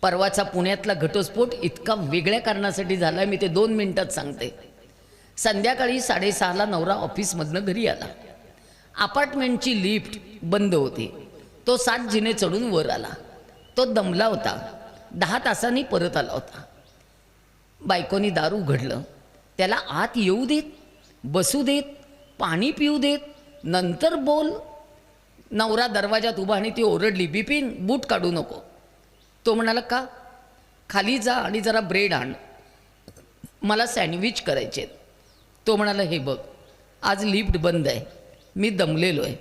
परवाचा पुण्यातला घटस्फोट इतका वेगळ्या कारणासाठी झाला, मी ते 2 मिनिटात सांगते. संध्याकाळी 6:30ला नवरा ऑफिसमधनं घरी आला. अपार्टमेंटची लिफ्ट बंद होती. तो 7 जिने चढून वर आला. तो दमला होता. 10 तासांनी परत आला होता. बायकोनी दार उघडलं. त्याला आत येऊ देत, बसू देत, पाणी पिऊ देत, नंतर बोल. नवरा दरवाजात उभा आणि ती ओरडली, बिपिन बूट काढू नको. तो म्हणाला, का? खाली जा आणि जरा ब्रेड आण, मला सँडविच करायचे. तो म्हणाला, हे बघ, आज लिफ्ट बंद आहे, मी दमलेलो आहे,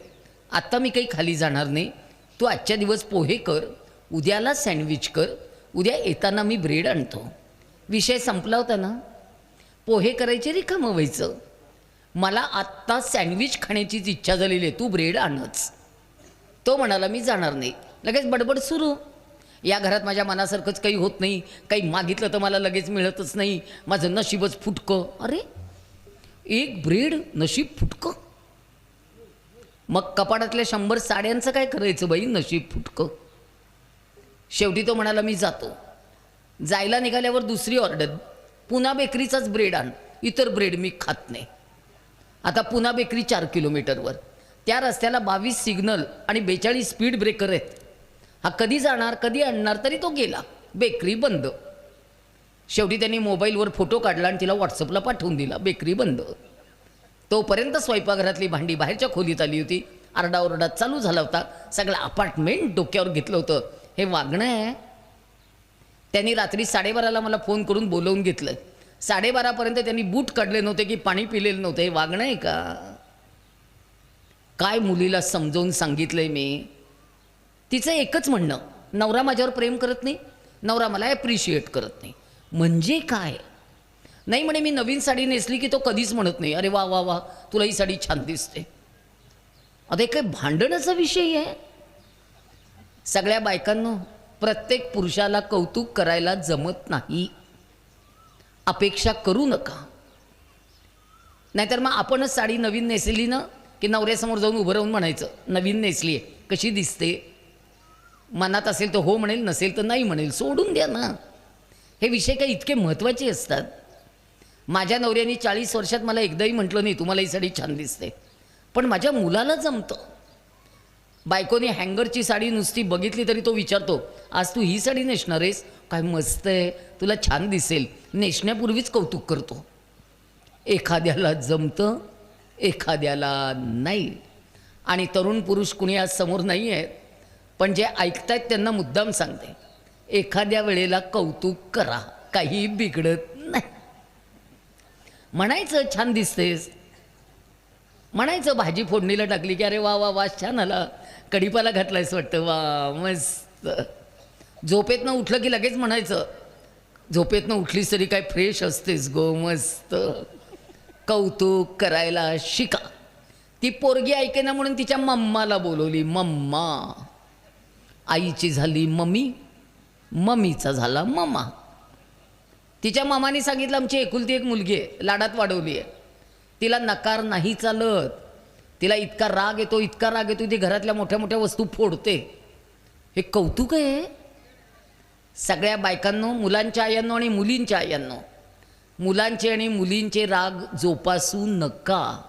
आत्ता मी काही खाली जाणार नाही. तू आजच्या दिवस पोहे कर, उद्याला सँडविच कर, उद्या येताना मी ब्रेड आणतो. विषय संपला होता ना. पोहे करायचे, रिकामं व्हायचं. मला आत्ता सँडविच खाण्याचीच इच्छा झालेली आहे, तू ब्रेड आणच. तो म्हणाला, मी जाणार नाही. लगेच बडबड सुरू. या घरात माझ्या मनासारखंच काही होत नाही, काही मागितलं तर मला लगेच मिळतच नाही, माझं नशीबच फुटकं. अरे, एक ब्रेड नशीब फुटकं? मग कपाडातल्या 100 साड्यांचं काय करायचं बाई, नशीब फुटकं. शेवटी तो म्हणाला, मी जातो. जायला निघाल्यावर दुसरी ऑर्डर, पुना बेकरीचाच ब्रेड आण, इतर ब्रेड मी खात नाही. आता पुना बेकरी 4 किलोमीटरवर, त्या रस्त्याला 22 सिग्नल आणि 42 स्पीड ब्रेकर आहेत. हा कधी जाणार, कधी आणणार? तरी तो गेला. बेकरी बंद. शेवटी त्यांनी मोबाईलवर फोटो काढला आणि तिला व्हॉट्सअपला पाठवून दिला, बेकरी बंद. तोपर्यंत स्वयंपाकघरातली भांडी बाहेरच्या खोलीत आली होती. आरडाओरडा चालू झाला होता. सगळं अपार्टमेंट डोक्यावर घेतलं होतं. हे वागणं आहे. त्यांनी रात्री 12:30ला मला फोन करून बोलवून घेतलं. 12:30पर्यंत त्यांनी बूट काढले नव्हते की पाणी पिलेलं नव्हतं. हे वागणं आहे का? काय मुलीला समजावून सांगितलंय मी. तिचं एकच म्हणणं, नवरा माझ्यावर प्रेम करत नाही, नवरा मला ॲप्रिशिएट करत नाही. म्हणजे काय? नाही म्हणे, मी नवीन साडी नेसली की तो कधीच म्हणत नाही, अरे वा वा वा, तुला ही साडी छान दिसते. आता हे काय भांडणाचा विषय आहे? सगळ्या बायकांनो, प्रत्येक पुरुषाला कौतुक करायला जमत नाही. अपेक्षा करू नका. नाहीतर मग आपणच साडी नवीन नेसली ना की नवऱ्यासमोर जाऊन उभं राहून म्हणायचं, नवीन नेसली आहे, कशी दिसते. मनात असेल तर हो म्हणेल, नसेल तर नाही म्हणेल, सोडून द्या ना. हे विषय काही इतके महत्त्वाचे असतात. माझ्या नवऱ्याने 40 वर्षात मला एकदाही म्हटलं नाही, तुम्हाला ही साडी छान दिसते. पण माझ्या मुलाला जमतं. बायकोने हँगरची साडी नुसती बघितली तरी तो विचारतो, आज तू ही साडी नेसणार आहेस? काय मस्त आहे, तुला छान दिसेल. नेसण्यापूर्वीच कौतुक करतो. एखाद्याला जमतं, एखाद्याला नाही. आणि तरुण पुरुष कुणी आज समोर नाही आहेत, पण जे ऐकतायत त्यांना मुद्दाम सांगते, एखाद्या वेळेला कौतुक करा, काही बिघडत नाही. म्हणायचं छान दिसतेस, म्हणायचं भाजी फोडणीला टाकली की अरे वा वा वा, छान आला, कढीपाला घातलायस वाटतं, वा मस्त. झोपेतनं उठलं की लगेच म्हणायचं, झोपेतनं उठलीस तरी काय फ्रेश असतेस गो, मस्त. कौतुक करायला शिका. ती पोरगी ऐकेना म्हणून तिच्या मम्माला बोलवली, मम्मा. आईची झाली मम्मी, मम्मीचा झाला मम्मा. तिच्या मामाने सांगितलं, आमची एकुलती एक मुलगी आहे, लाडात वाढवली आहे, तिला नकार नाही चालत. तिला इतका राग येतो, इतका राग येतो, ती घरातल्या मोठ्या मोठ्या वस्तू फोडते. हे कौतुक आहे? सगळ्या बायकांनो, मुलांच्या आयांनो आणि मुलींच्या आयांनो, मुलांचे आणि मुलींचे राग जोपासू नका.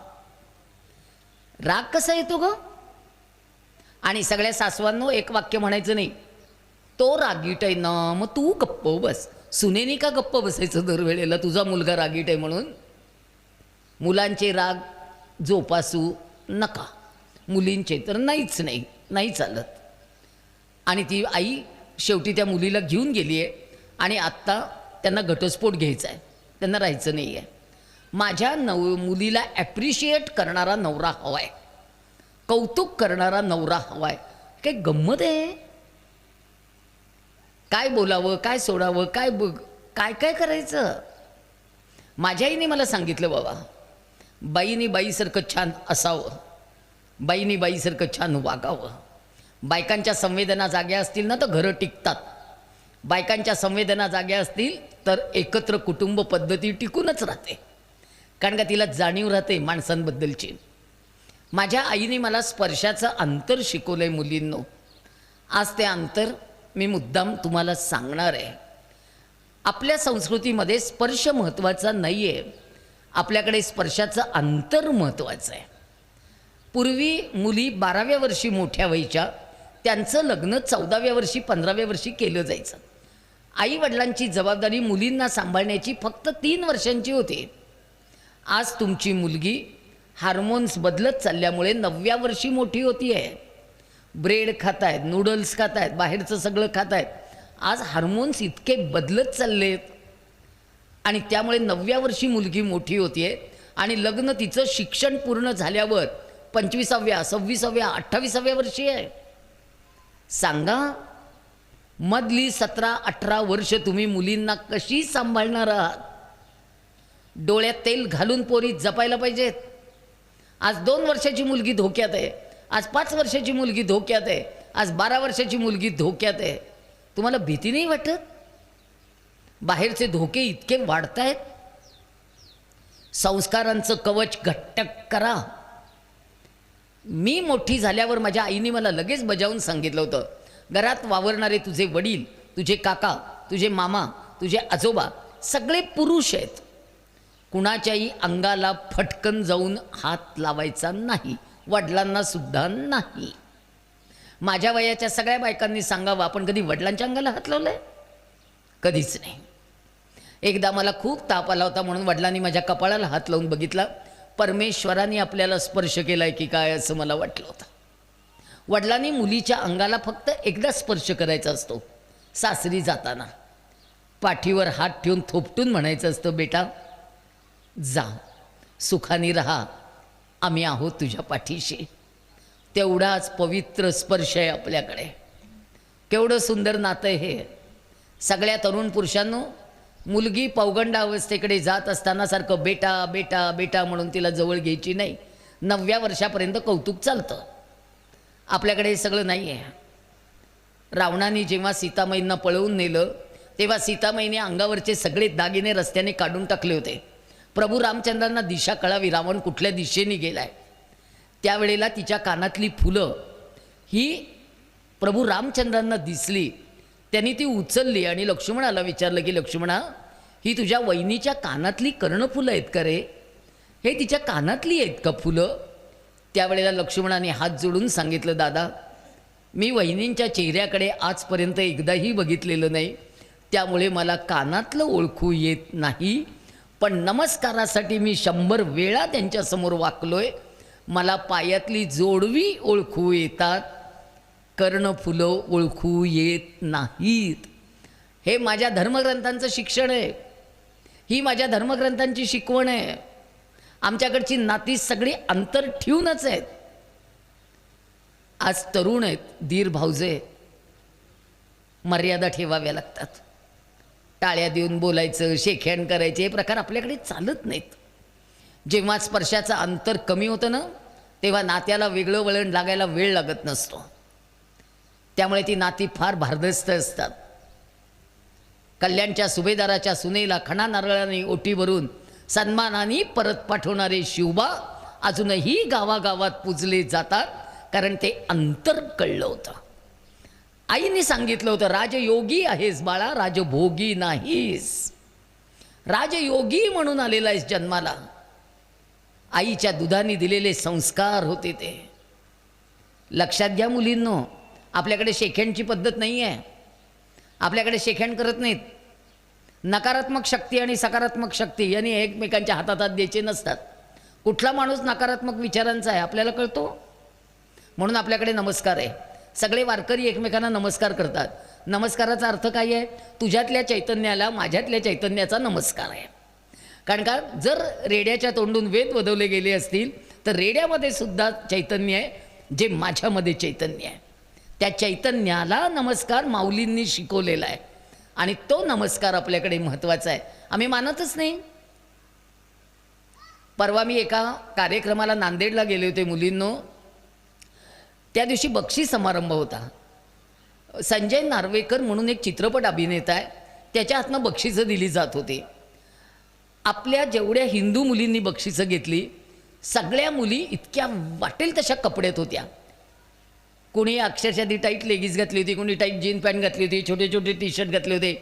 राग कसा येतो ग? आणि सगळ्या सासवांनो, एक वाक्य म्हणायचं नाही, तो रागीट आहे ना, मग तू गप्प बस. सुनेनी का गप्प बसायचं दरवेळेला, तुझा मुलगा रागीट आहे म्हणून? मुलांचे राग जोपासू नका, मुलींचे तर नाहीच नाही, नाही चालत. आणि ती आई शेवटी त्या मुलीला घेऊन गेली आहे आणि आत्ता त्यांना घटस्फोट घ्यायचा आहे, त्यांना राहायचं नाही आहे. माझ्या मुलीला ॲप्रिशिएट करणारा नवरा हवा आहे, कौतुक करणारा नवरा हवा आहे. काय गंमत आहे? काय बोलावं, काय सोडावं, काय काय काय करायचं? माझ्या आईने मला सांगितलं, बाबा, बाईनी बाईसारखं छान असावं, बाईनी बाईसारखं छान वागावं. बायकांच्या संवेदना जाग्या असतील ना तर घरं टिकतात. बायकांच्या संवेदना जाग्या असतील तर एकत्र कुटुंब पद्धती टिकूनच राहते, कारण का तिला जाणीव राहते माणसांबद्दलची. माझ्या आईने मला स्पर्शाचं अंतर शिकवलंय मुलींनो. आज ते अंतर मी मुद्दाम तुम्हाला सांगणार आहे. आपल्या संस्कृतीमध्ये स्पर्श महत्त्वाचा नाही आहे, आपल्याकडे स्पर्शाचं अंतर महत्त्वाचं आहे. पूर्वी मुली 12व्या वर्षी मोठ्या व्हायच्या, त्यांचं लग्न 14व्या वर्षी 15व्या वर्षी केलं जायचं. आईवडिलांची जबाबदारी मुलींना सांभाळण्याची फक्त 3 वर्षांची होती. आज तुमची मुलगी हार्मोन्स बदलत चालल्यामुळे 9व्या वर्षी मोठी होती आहे. ब्रेड खात आहेत, नूडल्स खात आहेत, बाहेरचं सगळं खात आहेत. आज हार्मोन्स इतके बदलत चाललेत आणि त्यामुळे 9व्या वर्षी मुलगी मोठी होती आहे आणि लग्न तिचं शिक्षण पूर्ण झाल्यावर 25व्या 26व्या 28व्या वर्षी आहे. सांगा, मधली 17-18 वर्ष तुम्ही मुलींना कशी सांभाळणार आहात? डोळ्यात तेल घालून पोरी जपायला पाहिजेत. आज 2 वर्षाची मुलगी धोक्यात आहे, आज 5 वर्षाची मुलगी धोक्यात आहे, आज 12 वर्षाची मुलगी धोक्यात आहे. तुम्हाला भीती नाही वाटत? बाहेरचे धोके इतके वाढत आहेत. संस्कारांचं कवच घट्ट करा. मी मोठी झाल्यावर माझ्या आईने मला लगेच बजावून सांगितलं होतं, घरात वावरणारे तुझे वडील, तुझे काका, तुझे मामा, तुझे आजोबा सगळे पुरुष आहेत. कुणाच्याही अंगाला फटकन जाऊन हात लावायचा नाही, वडिलांना सुद्धा नाही. माझ्या वयाच्या सगळ्या बायकांनी सांगावं, आपण कधी वडिलांच्या अंगाला हात लावलाय? कधीच नाही. एकदा मला खूप ताप आला होता म्हणून वडिलांनी माझ्या कपाळाला हात लावून बघितला. परमेश्वराने आपल्याला स्पर्श केलाय की काय असं मला वाटलं होतं. वडिलांनी मुलीच्या अंगाला फक्त एकदा स्पर्श करायचा असतो, सासरी जाताना पाठीवर हात ठेवून थोपटून म्हणायचं असतं, बेटा जा, सुखाने राहा, आम्ही आहोत तुझ्या पाठीशी. तेवढाच पवित्र स्पर्श आहे आपल्याकडे. केवढं सुंदर नातं आहे हे. सगळ्या तरुण पुरुषांनो, मुलगी पौगंड अवस्थेकडे जात असताना सारखं बेटा बेटा बेटा म्हणून तिला जवळ घ्यायची नाही. 9व्या वर्षापर्यंत कौतुक चालतं. आपल्याकडे हे सगळं नाही आहे. रावणाने जेव्हा सीतामाईंना पळवून नेलं तेव्हा सीतामाईने अंगावरचे सगळे दागिने रस्त्याने काढून टाकले होते. प्रभू रामचंद्रांना दिशा कळावी, रावण कुठल्या दिशेने गेलाय. त्यावेळेला तिच्या कानातली फुलं ही प्रभू रामचंद्रांना दिसली. त्यांनी ती उचलली आणि लक्ष्मणाला विचारलं की लक्ष्मणा, ही तुझ्या वहिनीच्या कानातली कर्णफुलं आहेत का रे? हे तिच्या कानातली आहेत का फुलं? त्यावेळेला लक्ष्मणाने हात जोडून सांगितलं, दादा मी वहिनींच्या चेहऱ्याकडे आजपर्यंत एकदाही बघितलेलं नाही, त्यामुळे मला कानातलं ओळखू येत नाही. पण नमस्कारासाठी मी 100 वेळा त्यांच्यासमोर वाकलोय. मला पायातली जोडवी ओळखू येतात, कर्णफुलं ओळखू येत नाहीत. हे माझ्या धर्मग्रंथांचं शिक्षण आहे, ही माझ्या धर्मग्रंथांची शिकवण आहे. आमच्याकडची नाती सगळी अंतर ठेवूनच आहेत. आज तरुण आहेत, धीर भाऊजे, मर्यादा ठेवाव्या लागतात. टाळ्या देऊन बोलायचं, शेकहँड करायचे हे प्रकार आपल्याकडे चालत नाहीत. जेव्हा स्पर्शाचं अंतर कमी होतं ना, तेव्हा नात्याला वेगळं वळण लागायला वेळ लागत नसतो. त्यामुळे ती नाती फार भारदस्त असतात. कल्याणच्या सुभेदाराच्या सुनेला खणा नारळाने ओटी भरून सन्मानाने परत पाठवणारे शिवबा अजूनही गावागावात पूजले जातात, कारण ते अंतर कळलं होतं. आईने सांगितलं होतं, राजयोगी आहेस बाळा, राजभोगी नाहीस. राजयोगी म्हणून आलेला आहेस जन्माला. आईच्या दुधाने दिलेले संस्कार होते ते. लक्षात घ्या मुलींनो, आपल्याकडे शेकहँडची पद्धत नाही आहे. आपल्याकडे शेकहँड करत नाहीत. नकारात्मक शक्ती आणि सकारात्मक शक्ती यांनी एकमेकांच्या हातात हात द्यायचे नसतात. कुठला माणूस नकारात्मक विचारांचा आहे आपल्याला कळतो. म्हणून आपल्याकडे नमस्कार आहे. सगळे वारकरी एकमेकांना नमस्कार करतात. नमस्काराचा अर्थ काय आहे? तुझ्यातल्या चैतन्याला माझ्यातल्या चैतन्याचा नमस्कार आहे. कारण का, जर रेड्याच्या तोंडून वेद वदवले गेले असतील तर रेड्यामध्ये सुद्धा चैतन्य आहे, जे माझ्यामध्ये चैतन्य आहे. त्या चैतन्याला नमस्कार माऊलींनी शिकवलेला आहे आणि तो नमस्कार आपल्याकडे महत्त्वाचा आहे. आम्ही मानतच नाही. परवा मी एका कार्यक्रमाला नांदेडला गेले होते मुलींनो. त्या दिवशी बक्षीस समारंभ होता. संजय नार्वेकर म्हणून एक चित्रपट अभिनेता आहे, त्याच्या हातनं बक्षिसं दिली जात होती. आपल्या जेवढ्या हिंदू मुलींनी बक्षिसं घेतली, सगळ्या मुली इतक्या वाटेल तशा कपड्यात होत्या. कोणी अक्षरशः ती टाईट लेगीज घातली होती, कोणी टाईट जीन पॅन्ट घातली होती, छोटे छोटे टी शर्ट घातले होते,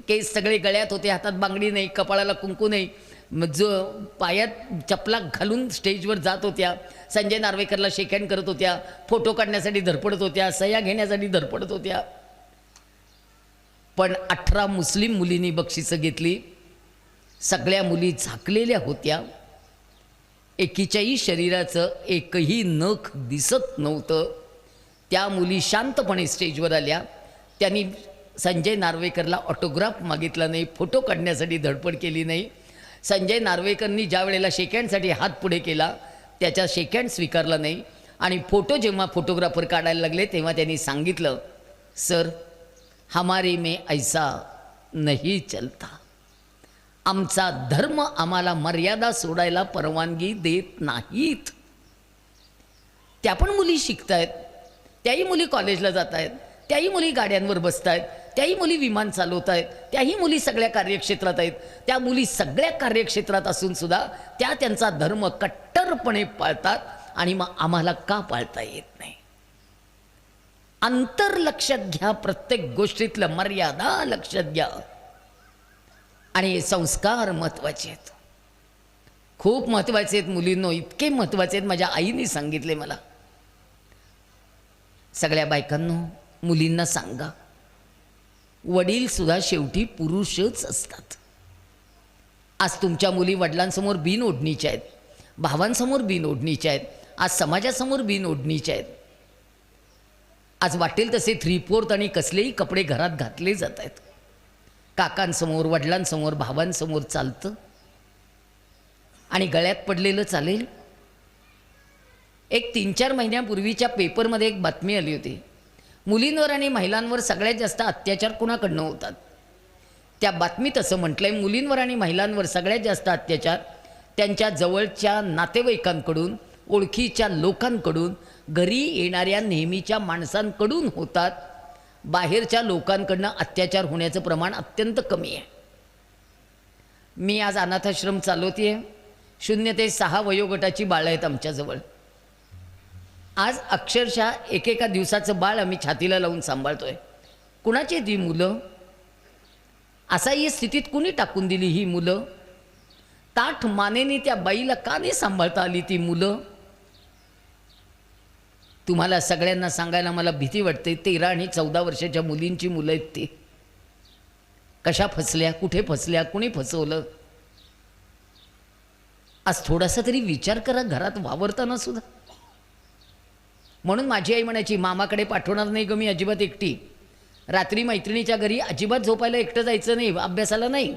केस सगळे गळ्यात होते, हातात बांगडी नाही, कपाळाला कुंकू नाही, जो पायात चपला घालून स्टेजवर जात होत्या, संजय नार्वेकरला शेक हँड करत होत्या, फोटो काढण्यासाठी धडपडत होत्या, सह्या घेण्यासाठी धडपडत होत्या. पण 18 मुस्लिम मुलींनी बक्षिसं घेतली. सगळ्या मुली झाकलेल्या होत्या. एकीच्याही शरीराचं एकही नख दिसत नव्हतं. त्या मुली शांतपणे स्टेजवर आल्या. त्यांनी संजय नार्वेकरला ऑटोग्राफ मागितला नाही, फोटो काढण्यासाठी धडपड केली नाही. संजय नार्वेकरनी ज्या वेळेला शेकहँडसाठी हात पुढे केला त्याचा शेकहँड स्वीकारला नाही. आणि फोटो जेव्हा फोटोग्राफर काढायला लागले तेव्हा त्यांनी सांगितलं, सर हमारे में ऐसा नहीं चलता. आमचा धर्म आम्हाला मर्यादा सोडायला परवानगी देत नाहीत. त्या पण मुली शिकतायत, त्याही मुली कॉलेजला जात आहेत, त्याही मुली गाड्यांवर बसत आहेत, त्याही मुली विमान चालवत आहेत, त्याही मुली सगळ्या कार्यक्षेत्रात आहेत. त्या मुली सगळ्या कार्यक्षेत्रात असून सुद्धा त्या त्यांचा धर्म कट्टरपणे पाळतात. आणि मग आम्हाला का पाळता येत नाही? अंतर लक्षात घ्या, प्रत्येक गोष्टीतलं मर्यादा लक्षात घ्या. आणि संस्कार महत्त्वाचे आहेत, खूप महत्त्वाचे आहेत मुलींनो, इतके महत्त्वाचे आहेत. माझ्या आईने सांगितले मला, सगळ्या बायकांनो मुलींना सांगा, वडील सुद्धा शेवटी पुरुषच असतात. आज तुमच्या मुली वडिलांसमोर बिनओढणीच्या आहेत, भावांसमोर बिनओढणीच्या आहेत, आज समाजासमोर बिनओढणीच्या आहेत. आज वाटेल तसे 3/4 आणि कसलेही कपडे घरात घातले जात आहेत. काकांसमोर, वडिलांसमोर, भावांसमोर चालतं आणि गळ्यात पडलेलं चालेल. एक 3-4 महिन्यापूर्वीच्या पेपरमध्ये एक बातमी आली होती, मुलींवर आणि महिलांवर सगळ्यात जास्त अत्याचार कुणाकडनं होतात. त्या बातमीत असं म्हटलंय, मुलींवर आणि महिलांवर सगळ्यात जास्त अत्याचार त्यांच्या जवळच्या नातेवाईकांकडून, ओळखीच्या लोकांकडून, घरी येणाऱ्या नेहमीच्या माणसांकडून होतात. बाहेरच्या लोकांकडनं अत्याचार होण्याचं प्रमाण अत्यंत कमी आहे. मी आज अनाथाश्रम चालवते. 0 ते 6 वयोगटाची बाळं आहेत आमच्याजवळ. आज अक्षरशः एकेका दिवसाचं बाळ आम्ही छातीला लावून सांभाळतोय. कुणाची ती मुलं? असाही स्थितीत कुणी टाकून दिली ही मुलं? ताठ मानेने त्या बाईला का नाही सांभाळता आली ती मुलं? तुम्हाला सगळ्यांना सांगायला मला भीती वाटते. 13 आणि 14 वर्षाच्या मुलींची मुलं आहेत ती. कशा फसल्या, कुठे फसल्या, कुणी फसवलं? आज थोडासा तरी विचार करा घरात वावरताना सुद्धा. म्हणून माझी आई म्हणायची, मामाकडे पाठवणार नाही ग मी अजिबात एकटी. रात्री मैत्रिणीच्या घरी अजिबात झोपायला एकटं जायचं नाही, अभ्यासाला नाही.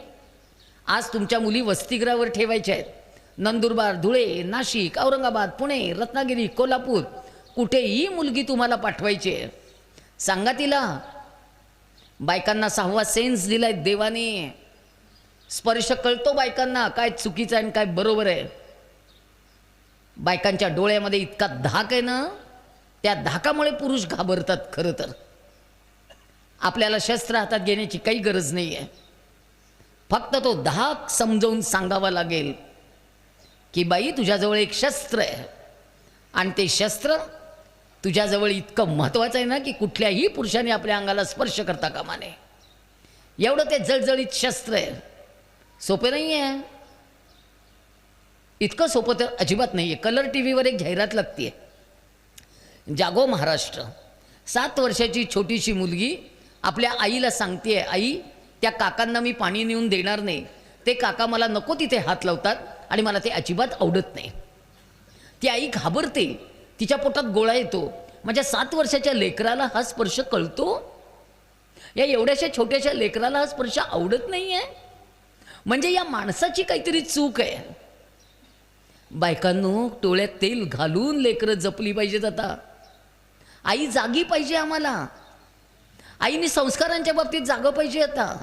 आज तुमच्या मुली वसतिगृहावर ठेवायच्या आहेत. नंदुरबार, धुळे, नाशिक, औरंगाबाद, पुणे, रत्नागिरी, कोल्हापूर, कुठेही मुलगी तुम्हाला पाठवायची आहे. सांगा तिला, बायकांना 6वा सेन्स दिलाय देवाने. स्पर्श कळतो बायकांना, काय चुकीचं आहे आणि काय बरोबर आहे. बायकांच्या डोळ्यामध्ये इतका धाक आहे ना, त्या धाकामुळे पुरुष घाबरतात. खरं तर आपल्याला शस्त्र हातात घेण्याची काही गरज नाही आहे. फक्त तो धाक समजावून सांगावा लागेल की बाई तुझ्याजवळ एक शस्त्र आहे आणि ते शस्त्र तुझ्याजवळ इतकं महत्त्वाचं आहे ना की कुठल्याही पुरुषाने आपल्या अंगाला स्पर्श करता कामा नये. एवढं ते जळजळीत शस्त्र आहे. सोपे नाही आहे. इतकं सोपं तर अजिबात नाही आहे. कलर टीव्हीवर एक जाहिरात लागते, जागो महाराष्ट्र. 7 वर्षाची छोटीशी मुलगी आपल्या आईला सांगते, आई त्या काकांना मी पाणी नेऊन देणार नाही, ते काका मला नको तिथे हात लावतात आणि मला ते अजिबात आवडत नाही. ती आई घाबरते, तिच्या पोटात गोळा येतो. माझ्या 7 वर्षाच्या लेकराला हा स्पर्श कळतो? या एवढ्याशा छोट्याशा लेकराला हा स्पर्श आवडत नाही आहे? म्हणजे या माणसाची काहीतरी चूक आहे. बायकांनो, डोळ्यात तेल घालून लेकरं जपली पाहिजेत. आता आई जागी पाहिजे. आम्हाला आईने संस्कारांच्या बाबतीत जागं पाहिजे. आता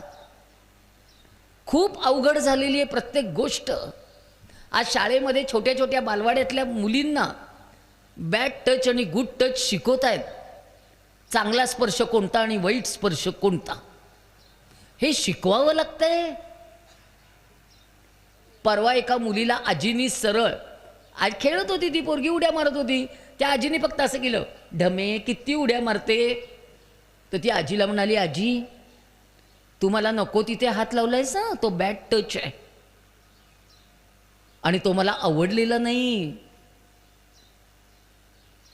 खूप अवघड झालेली आहे प्रत्येक गोष्ट. आज शाळेमध्ये छोट्या छोट्या बालवाड्यातल्या मुलींना बॅड टच आणि गुड टच शिकवत आहेत. चांगला स्पर्श कोणता आणि वाईट स्पर्श कोणता हे शिकवावं लागतंय. परवा एका मुलीला आजीनी सरळ, आज खेळत होती ती पोरगी, उड्या मारत होती, त्या आजीने फक्त असं केलं, ढमे किती उड्या मारते. तर ती आजीला म्हणाली, आजी तू मला नको तिथे हात लावलायस ना, तो बॅड टच आहे आणि तो मला आवडलेला नाही.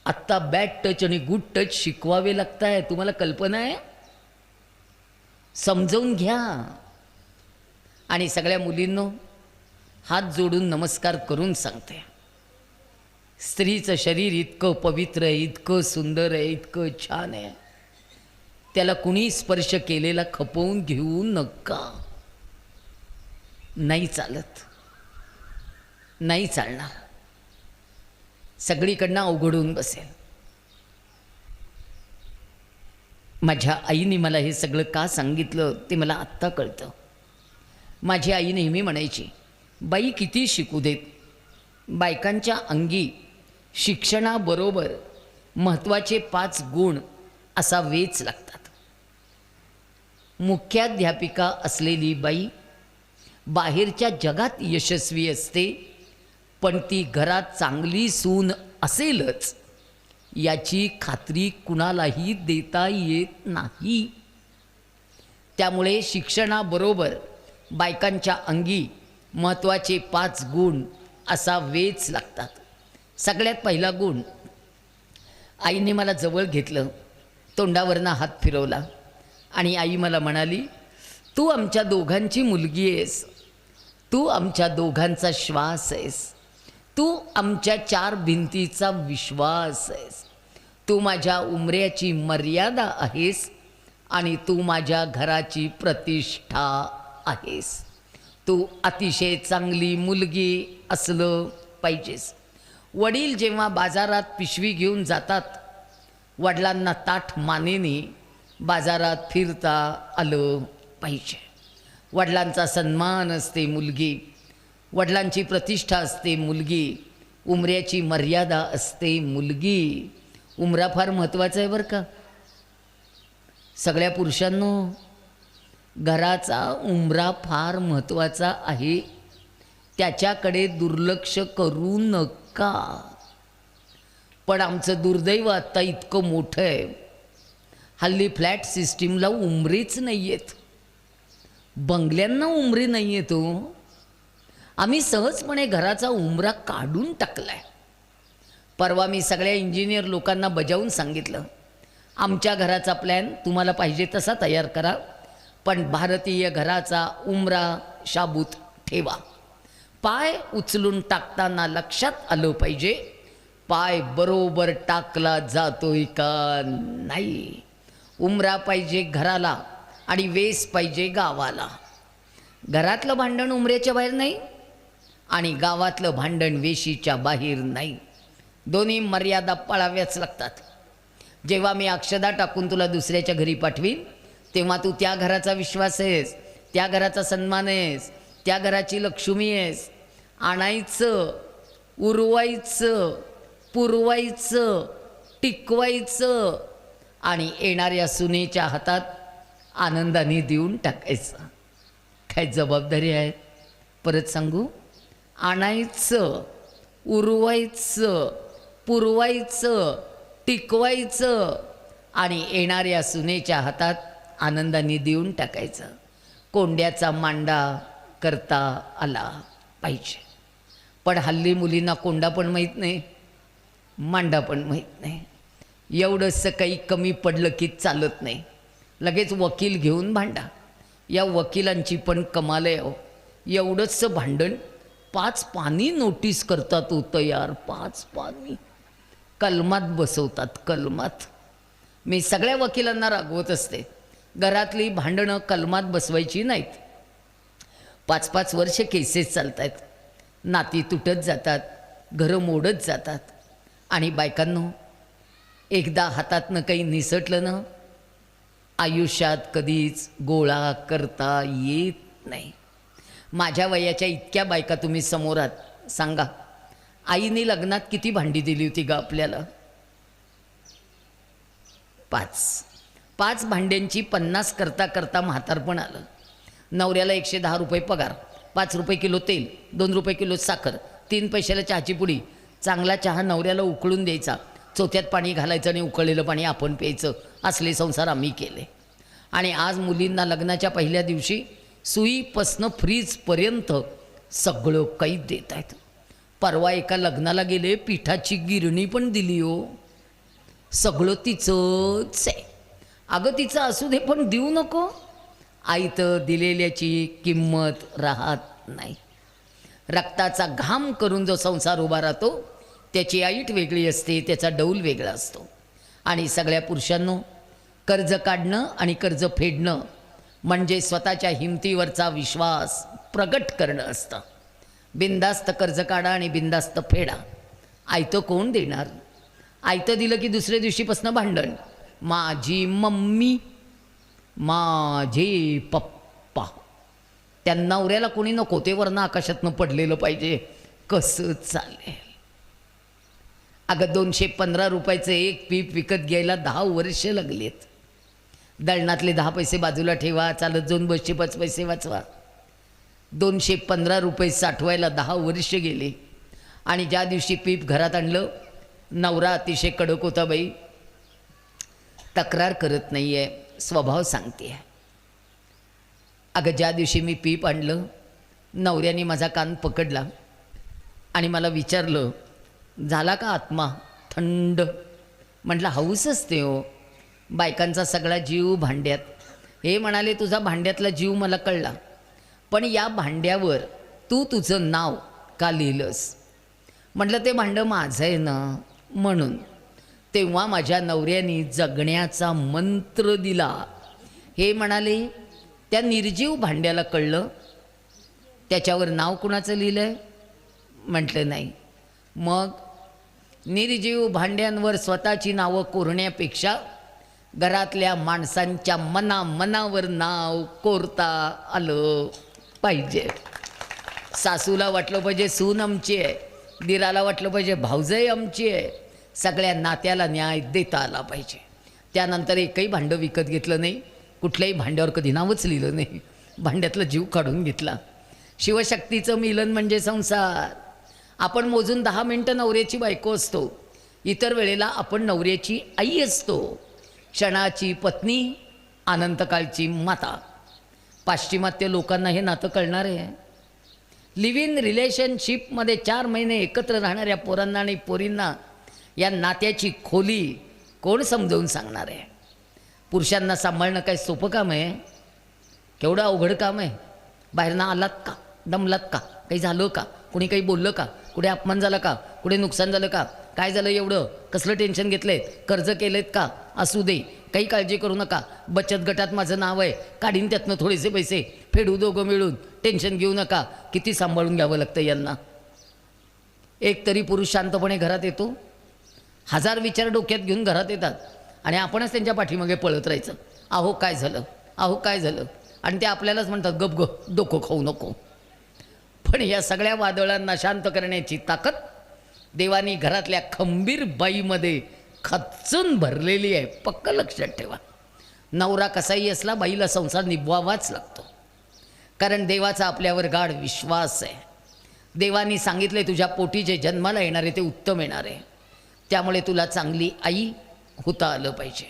आत्ता बॅड टच आणि गुड टच शिकवावे लागताय, तुम्हाला कल्पना आहे? समजावून घ्या. आणि सगळ्या मुलींनो हात जोडून नमस्कार करून सांगते, स्त्रीचं शरीर इतकं पवित्र आहे, इतकं सुंदर आहे, इतकं छान आहे, त्याला कुणी स्पर्श केलेला खपवून घेऊ नका. नाही चालत, नाही चालणार, सगळीकडनं अवघडून बसेल. माझ्या आईने मला हे सगळं का सांगितलं ते मला आत्ता कळतं. माझी आई नेहमी म्हणायची, बाई किती शिकू देत, बायकांच्या अंगी शिक्षणाबरोबर महत्त्वाचे 5 गुण असा वेच लागतात. मुख्याध्यापिका असलेली बाई बाहेरच्या जगात यशस्वी असते, पण ती घरात चांगली सून असेलच याची खात्री कुणालाही देता येत नाही. त्यामुळे शिक्षणाबरोबर बायकांच्या अंगी महत्त्वाचे 5 गुण असा वेच लागतात. सगळ्यात पहिला गुण, आईने मला जवळ घेतलं, तोंडावरनं हात फिरवला आणि आई मला म्हणाली, तू आमच्या दोघांची मुलगी आहेस, तू आमच्या दोघांचा श्वास आहेस, तू आमच्या 4 भिंतीचा विश्वास आहेस, तू माझ्या उमऱ्याची मर्यादा आहेस आणि तू माझ्या घराची प्रतिष्ठा आहेस. तू अतिशय चांगली मुलगी असलं पाहिजेस. वडील जेव्हा बाजारात पिशवी घेऊन जातात, वडिलांना ताठ मानेने बाजारात फिरता आलं पाहिजे. वडिलांचा सन्मान असते मुलगी, वडिलांची प्रतिष्ठा असते मुलगी, उमऱ्याची मर्यादा असते मुलगी. उमरा फार महत्त्वाचा आहे बरं का सगळ्या पुरुषांनो. घराचा उमरा फार महत्त्वाचा आहे, त्याच्याकडे दुर्लक्ष करू नका. पण आमचं दुर्दैव आत्ता इतकं मोठं आहे, हल्ली फ्लॅट सिस्टीमला उमरेच नाही आहेत, बंगल्यांना उमरे नाही आहेत. आम्ही सहजपणे घराचा उमरा काढून टाकलाय. परवा मी सगळ्या इंजिनियर लोकांना बजावून सांगितलं, आमच्या घराचा प्लॅन तुम्हाला पाहिजे तसा तयार करा, पण भारतीय घराचा उमरा शाबूत ठेवा. पाय उचलून टाकताना लक्षात आलं पाहिजे, पाय बरोबर टाकला जातोय का नाही. उमरा पाहिजे घराला आणि वेस पाहिजे गावाला. घरातलं भांडण उमऱ्याच्या बाहेर नाही आणि गावातलं भांडण वेशीच्या बाहेर नाही. दोन्ही मर्यादा पाळाव्याच लागतात. जेव्हा मी अक्षदा टाकून तुला दुसऱ्याच्या घरी पाठवीन, तेव्हा तू त्या घराचा विश्वास आहेस, त्या घराचा सन्मान आहेस, त्या घराची लक्ष्मी आहेस. आणायचं, उरवायचं, पुरवायचं, टिकवायचं आणि येणाऱ्या सुनेच्या हातात आनंदाने देऊन टाकायचं. काय जबाबदारी आहे? परत सांगू, आणायचं, उरवायचं, पुरवायचं, टिकवायचं आणि येणाऱ्या सुनेच्या हातात आनंदाने देऊन टाकायचं. कोंड्याचा मांडा करता आला पाहिजे. पण हल्ली मुलींना कोंडा पण माहीत नाही, मांडा पण माहीत नाही. एवढंसं काही कमी पडलं की चालत नाही, लगेच वकील घेऊन भांडा. या वकिलांची पण कमाल आहे हो. एवढंसं भांडण 5 पानी नोटीस करतात हो तयार, 5 पानी कलमात बसवतात, कलमात. मी सगळ्या वकिलांना रागवत असते, घरातली भांडणं कलमात बसवायची नाहीत. 5-5 वर्ष केसेस चालत आहेत, नाती तुटत जातात, घरं मोडत जातात. आणि बायकांनो, एकदा हातातनं काही निसटलं ना, आयुष्यात कधीच गोळा करता येत नाही. माझ्या वयाच्या इतक्या बायका तुम्ही समोर आहात, सांगा आईने लग्नात किती भांडी दिली होती ग आपल्याला? 5 भांड्यांची 50 करता करता म्हातारपण आलं. नवऱ्याला 110 रुपये पगार, 5 रुपये किलो तेल, 2 रुपये किलो साखर, 3 पैशाला चहाची पुडी. चांगला चहा नवऱ्याला उकळून द्यायचा, चोथ्यात पाणी घालायचं आणि उकळलेलं पाणी आपण प्यायचं, असले संसार आम्ही केले. आणि आज मुलींना लग्नाच्या पहिल्या दिवशी सुईपासनं फ्रीजपर्यंत सगळं काही देत आहेत. परवा एका लग्नाला गेले, पिठाची गिरणी पण दिली हो. सगळं तिचंच आहे. अगं तिचं असू दे, पण देऊ नको. आईतं दिलेल्याची किंमत राहत नाही. रक्ताचा घाम करून जो संसार उभा राहतो त्याची ऐट वेगळी असते, त्याचा डौल वेगळा असतो. आणि सगळ्या पुरुषांनो, कर्ज काढणं आणि कर्ज फेडणं म्हणजे स्वतःच्या हिमतीवरचा विश्वास प्रगट करणं असतं. बिंदास्त कर्ज काढा आणि बिंदास्त फेडा. आयतं कोण देणार? आयतं दिलं की दुसऱ्या दिवशीपासून भांडण. माझी मम्मी, माझे पप्पा. त्या नवऱ्याला कोणी नको, ते वरनं आकाशातनं पडलेलं पाहिजे. कसं चालेल? अगं 215 रुपयाचं एक पीप विकत घ्यायला 10 वर्ष लागलेत. दळणातले 10 पैसे बाजूला ठेवा, चालत जाऊन बसचे 5 पैसे वाचवा. 215 रुपये साठवायला 10 वर्ष गेले. आणि ज्या दिवशी पीप घरात आणलं, नवरा अतिशय कडक होता बाई. तक्रार करत नाही आहे, स्वभाव सांगते आहे. अगं ज्या दिवशी मी पीप आणलं, नवऱ्याने माझा कान पकडला आणि मला विचारलं, झाला का आत्मा थंड? म्हटलं हौस असते हो, बायकांचा सगळा जीव भांड्यात. हे म्हणाले, तुझा भांड्यातला जीव मला कळला, पण या भांड्यावर तू तुझं नाव का लिहिलंस? म्हटलं ते भांडं माझं आहे ना, म्हणून. तेव्हा माझ्या नवऱ्याने जगण्याचा मंत्र दिला. हे म्हणाले, त्या निर्जीव भांड्याला कळलं त्याच्यावर नाव कुणाचं लिहिलं आहे? म्हटलं नाही. मग निर्जीव भांड्यांवर स्वतःची नावं कोरण्यापेक्षा घरातल्या माणसांच्या मनावर नाव कोरता आलं पाहिजे. सासूला वाटलं पाहिजे सून आमची आहे, दिराला वाटलं पाहिजे भाऊजाई आमची आहे. सगळ्या नात्याला न्याय देता आला पाहिजे. त्यानंतर एकही भांडं विकत घेतलं नाही, कुठल्याही भांड्यावर कधी नावच लिहिलं नाही. भांड्यातला जीव काढून घेतला. शिवशक्तीचं मिलन म्हणजे संसार. आपण मोजून 10 मिनटं नवऱ्याची बायको असतो, इतर वेळेला आपण नवऱ्याची आई असतो, क्षणाची पत्नी, अनंतकाळची माता. पाश्चिमात्य लोकांना हे नातं कळणार आहे? लिव्ह इन रिलेशनशिपमध्ये 4 महिने एकत्र राहणाऱ्या पोरांना आणि पोरींना या नात्याची खोली कोण समजावून सांगणार आहे? पुरुषांना सांभाळणं काय सोपं काम आहे? केवढं अवघड काम आहे. बाहेरनं आलात का, दमलात का, काही झालं का, कुणी काही बोललं का, कुठे अपमान झाला का, कुठे नुकसान झालं का, काय झालं एवढं, कसलं टेन्शन घेतलंय, कर्ज केलेत का, असू दे, काही काळजी करू नका, बचत गटात माझं नाव आहे, काढीन त्यातनं थोडेसे पैसे, फेडू दोघं मिळून, टेन्शन घेऊ नका. किती सांभाळून घ्यावं लागतं यांना. एक तरी पुरुष शांतपणे घरात येतो? 1000 विचार डोक्यात घेऊन घरात येतात आणि आपणच त्यांच्या पाठीमागे पळत राहायचं. अहो काय झालं, अहो काय झालं, आणि ते आपल्यालाच म्हणतात गप गप, डोकं खाऊ नको. पण या सगळ्या वादळांना शांत करण्याची ताकद देवानी घरातल्या खंबीर बाईमध्ये खच्चून भरलेली आहे. पक्क लक्षात ठेवा. नवरा कसाही असला, बाईला संसार निभवावाच लागतो. कारण देवाचा आपल्यावर गाढ विश्वास आहे. देवानी सांगितले, तुझ्या पोटी जे जन्माला येणार आहे ते उत्तम येणार आहे, त्यामुळे तुला चांगली आई होता आलं पाहिजे.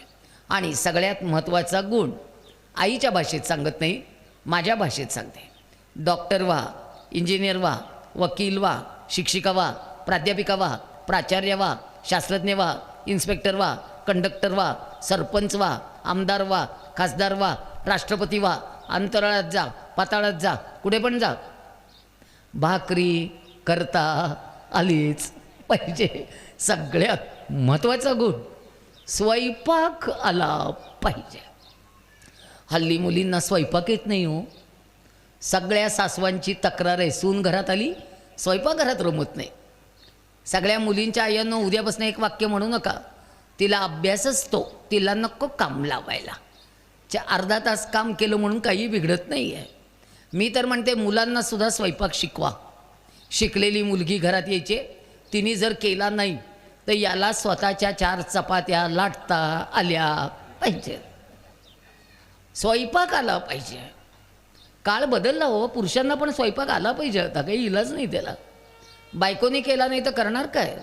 आणि सगळ्यात महत्त्वाचा गुण, आईच्या भाषेत सांगत नाही, माझ्या भाषेत सांगते, डॉक्टर व्हा, इंजिनियर व्हा, वकील व्हा, शिक्षिका व्हा, प्राध्यापिका व्हा, प्राचार्य व्हा, शास्त्रज्ञ व्हा, इन्स्पेक्टर व्हा, कंडक्टर व्हा, सरपंच व्हा, आमदार व्हा, खासदार व्हा, राष्ट्रपती व्हा, अंतराळात जा, पाताळात जा, कुठे पण जा, भाकरी करता आलीच पाहिजे. सगळ्यात महत्त्वाचा गुण, स्वयंपाक आला पाहिजे. हल्ली मुलींना स्वयंपाक येत नाही हो. सगळ्या सासवांची तक्रार आहे, सून घरात आली, स्वयंपाकघरात रमत नाही. सगळ्या मुलींच्या आयांना उद्यापासून एक वाक्य म्हणू नका, तिला अभ्यास असतो, तिला नको काम लावायला. अर्धा तास काम केलं म्हणून काही बिघडत नाही आहे. मी तर म्हणते मुलांना सुद्धा स्वयंपाक शिकवा. शिकलेली मुलगी घरात यायची, तिने जर केला नाही तर याला स्वतःच्या 4 चपात्या लाटता आल्या पाहिजे. स्वयंपाक आला पाहिजे. काळ बदलला हो, पुरुषांना पण स्वयंपाक आला पाहिजे. आता काही इलाज नाही त्याला. बायकोनी केला नाही तर करणार काय?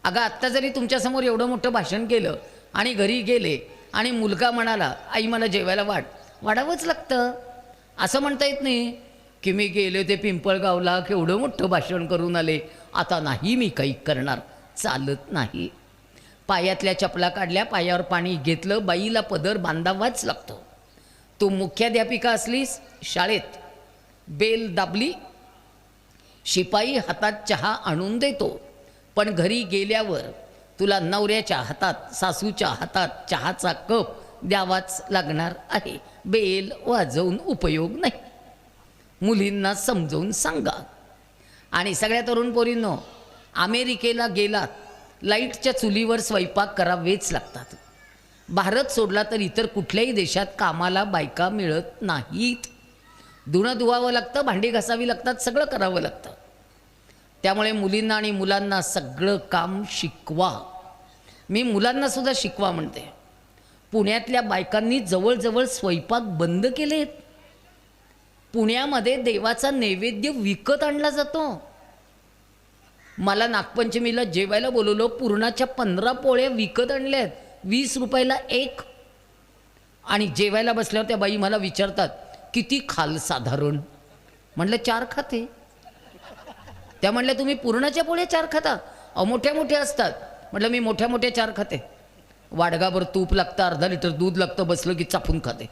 अगं आत्ता जरी तुमच्यासमोर एवढं मोठं भाषण केलं आणि घरी गेले आणि मुलगा म्हणाला आई मला जेवायला वाढावंच लागतं. असं म्हणता येत नाही की मी गेले ते पिंपळगावला केवढं मोठं भाषण करून आले, आता नाही मी काही करणार. चालत नाही. पायातल्या चपला काढल्या, पायावर पाणी घेतलं, बाईला पदर बांधावाच लागतो. तू मुख्याध्यापिका असलीस, शाळेत बेल दाबली, शिपाई हातात चहा आणून देतो, पण घरी गेल्यावर तुला नवऱ्याच्या हातात, सासूच्या हातात चहाचा कप द्यावाच लागणार आहे. बेल वाजवून उपयोग नाही. मुलींना समजावून सांगा. आणि सगळ्या तरुण पोरींनो, अमेरिकेला गेलात, लाईटच्या चुलीवर स्वयंपाक करावेच लागतात. भारत सोडला तर इतर कुठल्याही देशात कामाला बायका मिळत नाहीत. धुणं धुवावं लागतं, भांडी घासावी लागतात, सगळं करावं लागतं. त्यामुळे मुलींना आणि मुलांना सगळं काम शिकवा. मी मुलांना सुद्धा शिकवा म्हणते. पुण्यातल्या बायकांनी जवळजवळ स्वयंपाक बंद केलेत. पुण्यामध्ये देवाचा नैवेद्य विकत आणला जातो. मला नागपंचमीला जेवायला बोलवलं, पुरणाच्या 15 पोळ्या विकत आणल्यात, 20 रुपयाला एक. आणि जेवायला बसल्यावर त्या बाई मला विचारतात किती खाल साधारण. म्हटलं 4 खाते. त्या म्हणल्या तुम्ही पुरणाच्या पोळ्या 4 खाता? मोठ्या मोठ्या असतात. म्हटलं मी मोठ्या मोठ्या 4 खाते. वाडगाभर तूप लागतं, अर्धा लिटर दूध लागतं, बसलं की चापून खाते.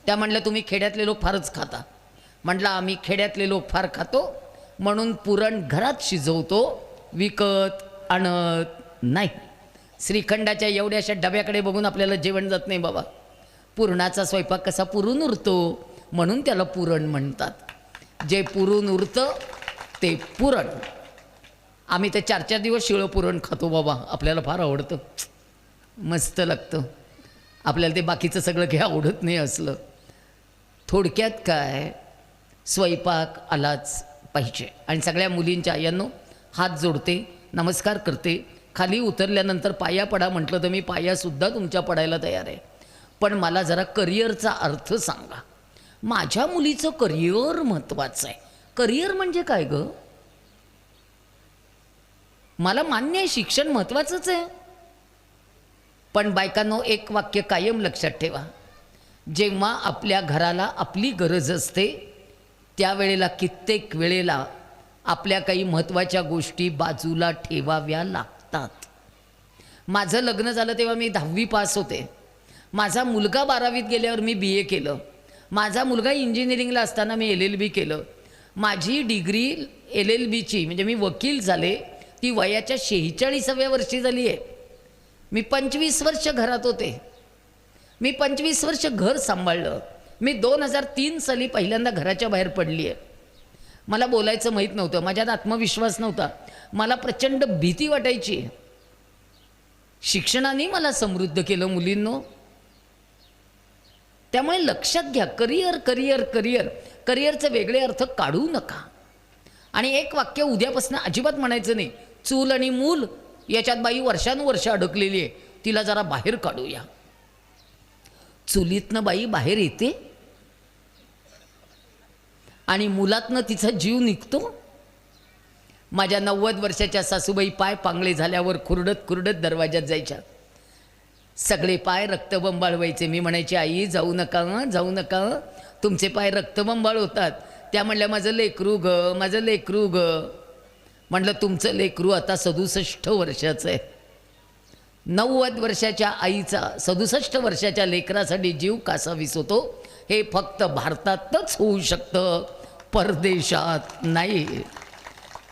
त्या म्हणल्या तुम्ही खेड्यातले लोक फारच खाता. म्हटलं आम्ही खेड्यातले लोक फार खातो म्हणून पुरण घरात शिजवतो, विकत आणत नाही. श्रीखंडाच्या एवढ्याशा डब्याकडे बघून आपल्याला जेवण जात नाही बाबा. पुरणाचा स्वयंपाक कसा पुरून उरतो म्हणून त्याला पुरण म्हणतात. जे पुरून उरतं ते पुरण. आम्ही ते 4-4 दिवस शिळं पुरण खातो बाबा, आपल्याला फार आवडतं, मस्त लागतं. आपल्याला ते बाकीचं सगळं काही आवडत नाही असलं. थोडक्यात काय, स्वयंपाक आलाच पाहिजे. आणि सगळ्या मुलींच्या यांनो हात जोडते, नमस्कार करते. खाली उतरल्यानंतर पाया पडा म्हटलं तर मी पायासुद्धा तुमच्या पडायला तयार आहे. पण मला जरा करिअरचा अर्थ सांगा. माझ्या मुलीचं करिअर महत्त्वाचं आहे. करिअर म्हणजे काय गं? मला मान्य आहे शिक्षण महत्त्वाचंच आहे, पण बायकांनो एक वाक्य कायम लक्षात ठेवा. जेव्हा आपल्या घराला आपली गरज असते त्यावेळेला कित्येक वेळेला आपल्या काही महत्त्वाच्या गोष्टी बाजूला ठेवाव्या लागतात. माझं लग्न झालं तेव्हा मी 10वी पास होते. माझा मुलगा 12वीत गेल्यावर मी BA केलं. माझा मुलगा इंजिनिअरिंगला असताना मी LLB केलं. माझी डिग्री LLBची म्हणजे मी वकील झाले ती वयाच्या 46व्या वर्षी झाली आहे. मी 25 वर्ष घरात होते. मी 25 वर्ष घर सांभाळलं. मी 2003 साली पहिल्यांदा घराच्या बाहेर पडली आहे. मला बोलायचं माहीत नव्हतं, माझ्यात आत्मविश्वास नव्हता, मला प्रचंड भीती वाटायची. शिक्षणाने मला समृद्ध केलं मुलींनो. त्यामुळे लक्षात घ्या, करिअर करिअर करिअर करिअरचे वेगळे अर्थ काढू नका. आणि एक वाक्य उद्यापासून अजिबात म्हणायचं नाही, चूल आणि मूल याच्यात बाई वर्षानुवर्ष अडकलेली आहे, तिला जरा बाहेर काढूया. चुलीतनं बाई बाहेर येते आणि मुलातनं तिचा जीव निघतो. माझ्या 90 वर्षाच्या सासूबाई पाय पांगळे झाल्यावर खुरडत खुरडत दरवाजात जायच्या. सगळे पाय रक्तबंबाळ व्हायचे. मी म्हणायचे आई जाऊ नका, जाऊ नका, तुमचे पाय रक्तबंबाळ होतात. त्या म्हणल्या माझं लेकरू ग, माझं लेकरू ग. म्हटलं तुमचं लेकरू आता 67 वर्षाचं आहे. 90 वर्षाच्या आईचा 67 वर्षाच्या लेकरासाठी जीव कसा विसवतो हे फक्त भारतातच होऊ शकतं, परदेशात नाही.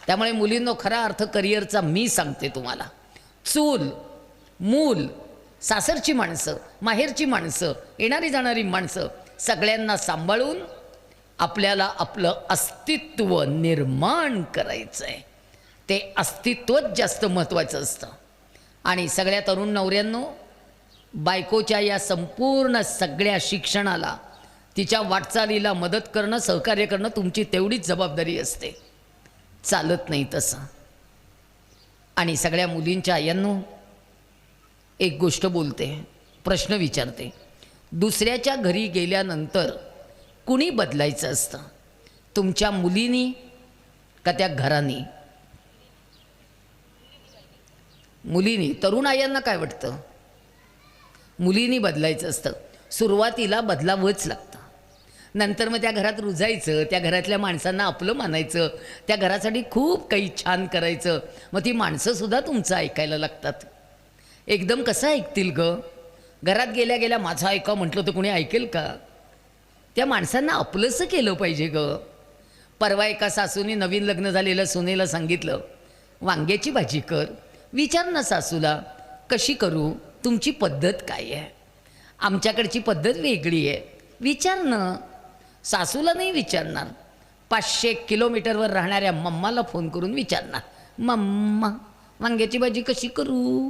त्यामुळे मुलींनो खरा अर्थ करिअरचा मी सांगते तुम्हाला. चूल मूल, सासरची माणसं, माहेरची माणसं, येणारी जाणारी माणसं सगळ्यांना सांभाळून आपल्याला आपलं अस्तित्व निर्माण करायचं आहे. ते अस्तित्वच जास्त महत्त्वाचं असतं. आणि सगळ्या तरुण नवऱ्यांनो, बायकोच्या या संपूर्ण सगळ्या शिक्षणाला, तिच्या वाटचालीला मदत करणं, सहकार्य करणं तुमची तेवढीच जबाबदारी असते. चालत नाही तसं. आणि सगळ्या मुलींच्या आयांनो एक गोष्ट बोलते, प्रश्न विचारते. दुसऱ्याच्या घरी गेल्यानंतर कुणी बदलायचं असतं, तुमच्या मुलीनी का त्या घरानी? मुलींनी, तरुण आयांना काय वाटतं? मुलींनी बदलायचं असतं. सुरुवातीला बदलावंच लागतं. नंतर मग त्या घरात रुजायचं, त्या घरातल्या माणसांना आपलं मानायचं, त्या घरासाठी खूप काही छान करायचं. मग ती माणसंसुद्धा तुमचं ऐकायला लागतात. एकदम कसं ऐकतील गं? घरात गेल्या गेल्या माझं ऐका म्हटलं तर कोणी ऐकेल का? त्या माणसांना आपलंसं केलं पाहिजे गं. परवा एका सासूने नवीन लग्न झालेलं सुनेला सांगितलं, वांग्याची भाजी कर. विचार ना सासूला, कशी करू, तुमची पद्धत काय आहे? आमच्याकडची पद्धत वेगळी आहे. विचार ना. सासूला नाही विचारणार, 500 किलोमीटरवर राहणाऱ्या मम्माला फोन करून विचारणार, मम्मा वांग्याची भाजी कशी करू?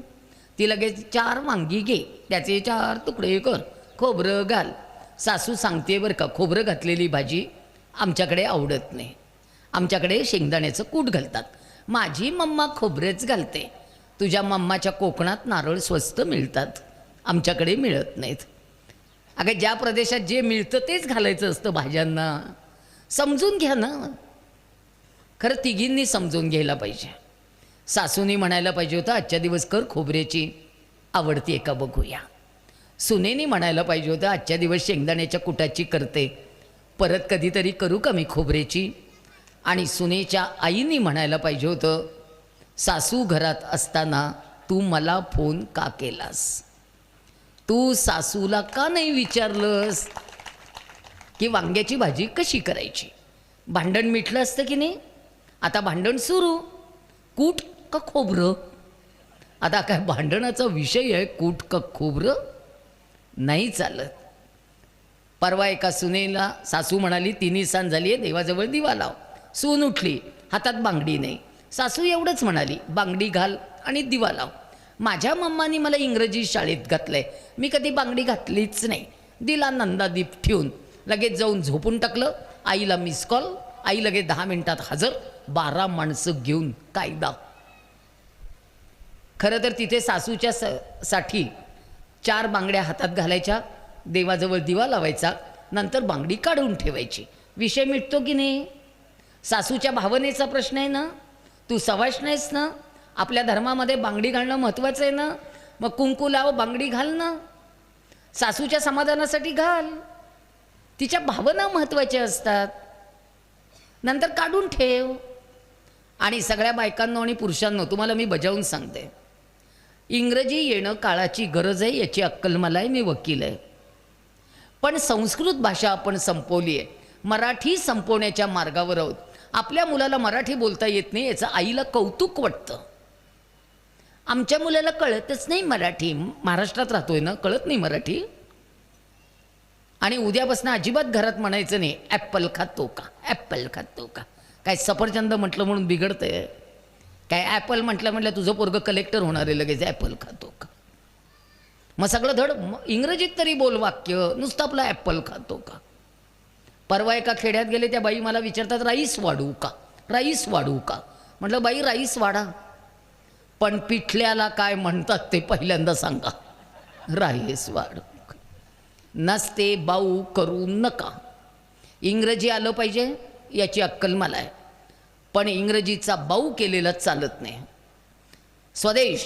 ती लगेच 4 वांगी घे, त्याचे 4 तुकडे कर, खोबरं घाल. सासू सांगते बरं का, खोबरं घातलेली भाजी आमच्याकडे आवडत नाही, आमच्याकडे शेंगदाण्याचं कूट घालतात. माझी मम्मा खोबरेच घालते. तुझ्या मम्माच्या कोकणात नारळ स्वस्त मिळतात, आमच्याकडे मिळत नाहीत. अगं ज्या प्रदेशात जे मिळतं तेच घालायचं असतं भाज्यांना. समजून घ्या ना. खरं तिघींनी समजून घ्यायला पाहिजे. सासूनी म्हणायला पाहिजे होतं आजच्या दिवस कर खोबऱ्याची, आवडती का बघूया. सुनेनी म्हणायला पाहिजे होतं आजच्या दिवस शेंगदाण्याच्या कुटाची करते, परत कधीतरी करू का मी खोबऱ्याची. आणि सुनेच्या आईनी म्हणायला पाहिजे होतं सासू घरात असताना तू मला फोन का केलास? तू सासूला का नाही विचारलंस की वांग्याची भाजी कशी करायची? भांडण मिटलं असतं की नाही? आता भांडण सुरू, कूट का खोबरं? आता काय भांडणाचा विषय आहे कूट का खोबरं? नाही चालत. परवा एका सुनेला सासू म्हणाली, तिन्ही सांज झाली आहे, देवाजवळ दिवा लाव. सून उठली, हातात बांगडी नाही. सासू एवढंच म्हणाली, बांगडी घाल आणि दिवा लाव. माझ्या मम्मानी मला इंग्रजी शाळेत घातलंय, मी कधी बांगडी घातलीच नाही. दिला नंदादीप ठेवून लगेच जाऊन झोपून टाकलं. आईला मिस कॉल, आई लगेच 10 मिनिटात हजर, 12 माणसं घेऊन कायदा. खरं तर तिथे सासूच्या साठी 4 बांगड्या हातात घालायच्या, देवाजवळ दिवा लावायचा, नंतर बांगडी काढून ठेवायची. विषय मिटतो की नाही? सासूच्या भावनेचा प्रश्न आहे ना. तू सवाश नाहीस ना. आपल्या धर्मामध्ये बांगडी घालणं महत्त्वाचं आहे ना. मग कुंकू लाव, बांगडी घाल ना. सासूच्या समाधानासाठी घाल. तिच्या भावना महत्त्वाच्या असतात. नंतर काढून ठेव. आणि सगळ्या बायकांनो आणि पुरुषांनो तुम्हाला मी बजावून सांगते, इंग्रजी येणं काळाची गरज आहे, याची अक्कल मला आहे, मी वकील आहे. पण संस्कृत भाषा आपण संपवली आहे, मराठी संपवण्याच्या मार्गावर आहोत. आपल्या मुलाला मराठी बोलता येत नाही याचं आईला कौतुक वाटतं. आमच्या मुलाला कळतच नाही मराठी, महाराष्ट्रात राहतोय ना, कळत नाही मराठी. आणि उद्यापासून अजिबात घरात म्हणायचं नाही ॲपल खातो का, ॲपल खातो का. काय सफरचंद म्हटलं म्हणून बिघडतंय काय? ॲपल म्हटलं तुझं पोरगं कलेक्टर होणार आहे लगेच, ॲपल खातो का. मग सगळं धड इंग्रजीत तरी बोल वाक्य, नुसतं आपलं ॲपल खातो का. परवा एका खेड्यात गेले, त्या बाई मला विचारतात राईस वाढू का, राईस वाढू का. म्हटलं बाई राईस वाढा, पण पिठल्याला काय म्हणतात ते पहिल्यांदा सांगा. राईस वाढू नसते बाऊ करू नका. इंग्रजी आलं पाहिजे याची अक्कल मला आहे, पण इंग्रजीचा बाऊ केलेला चालत नाही. स्वदेश,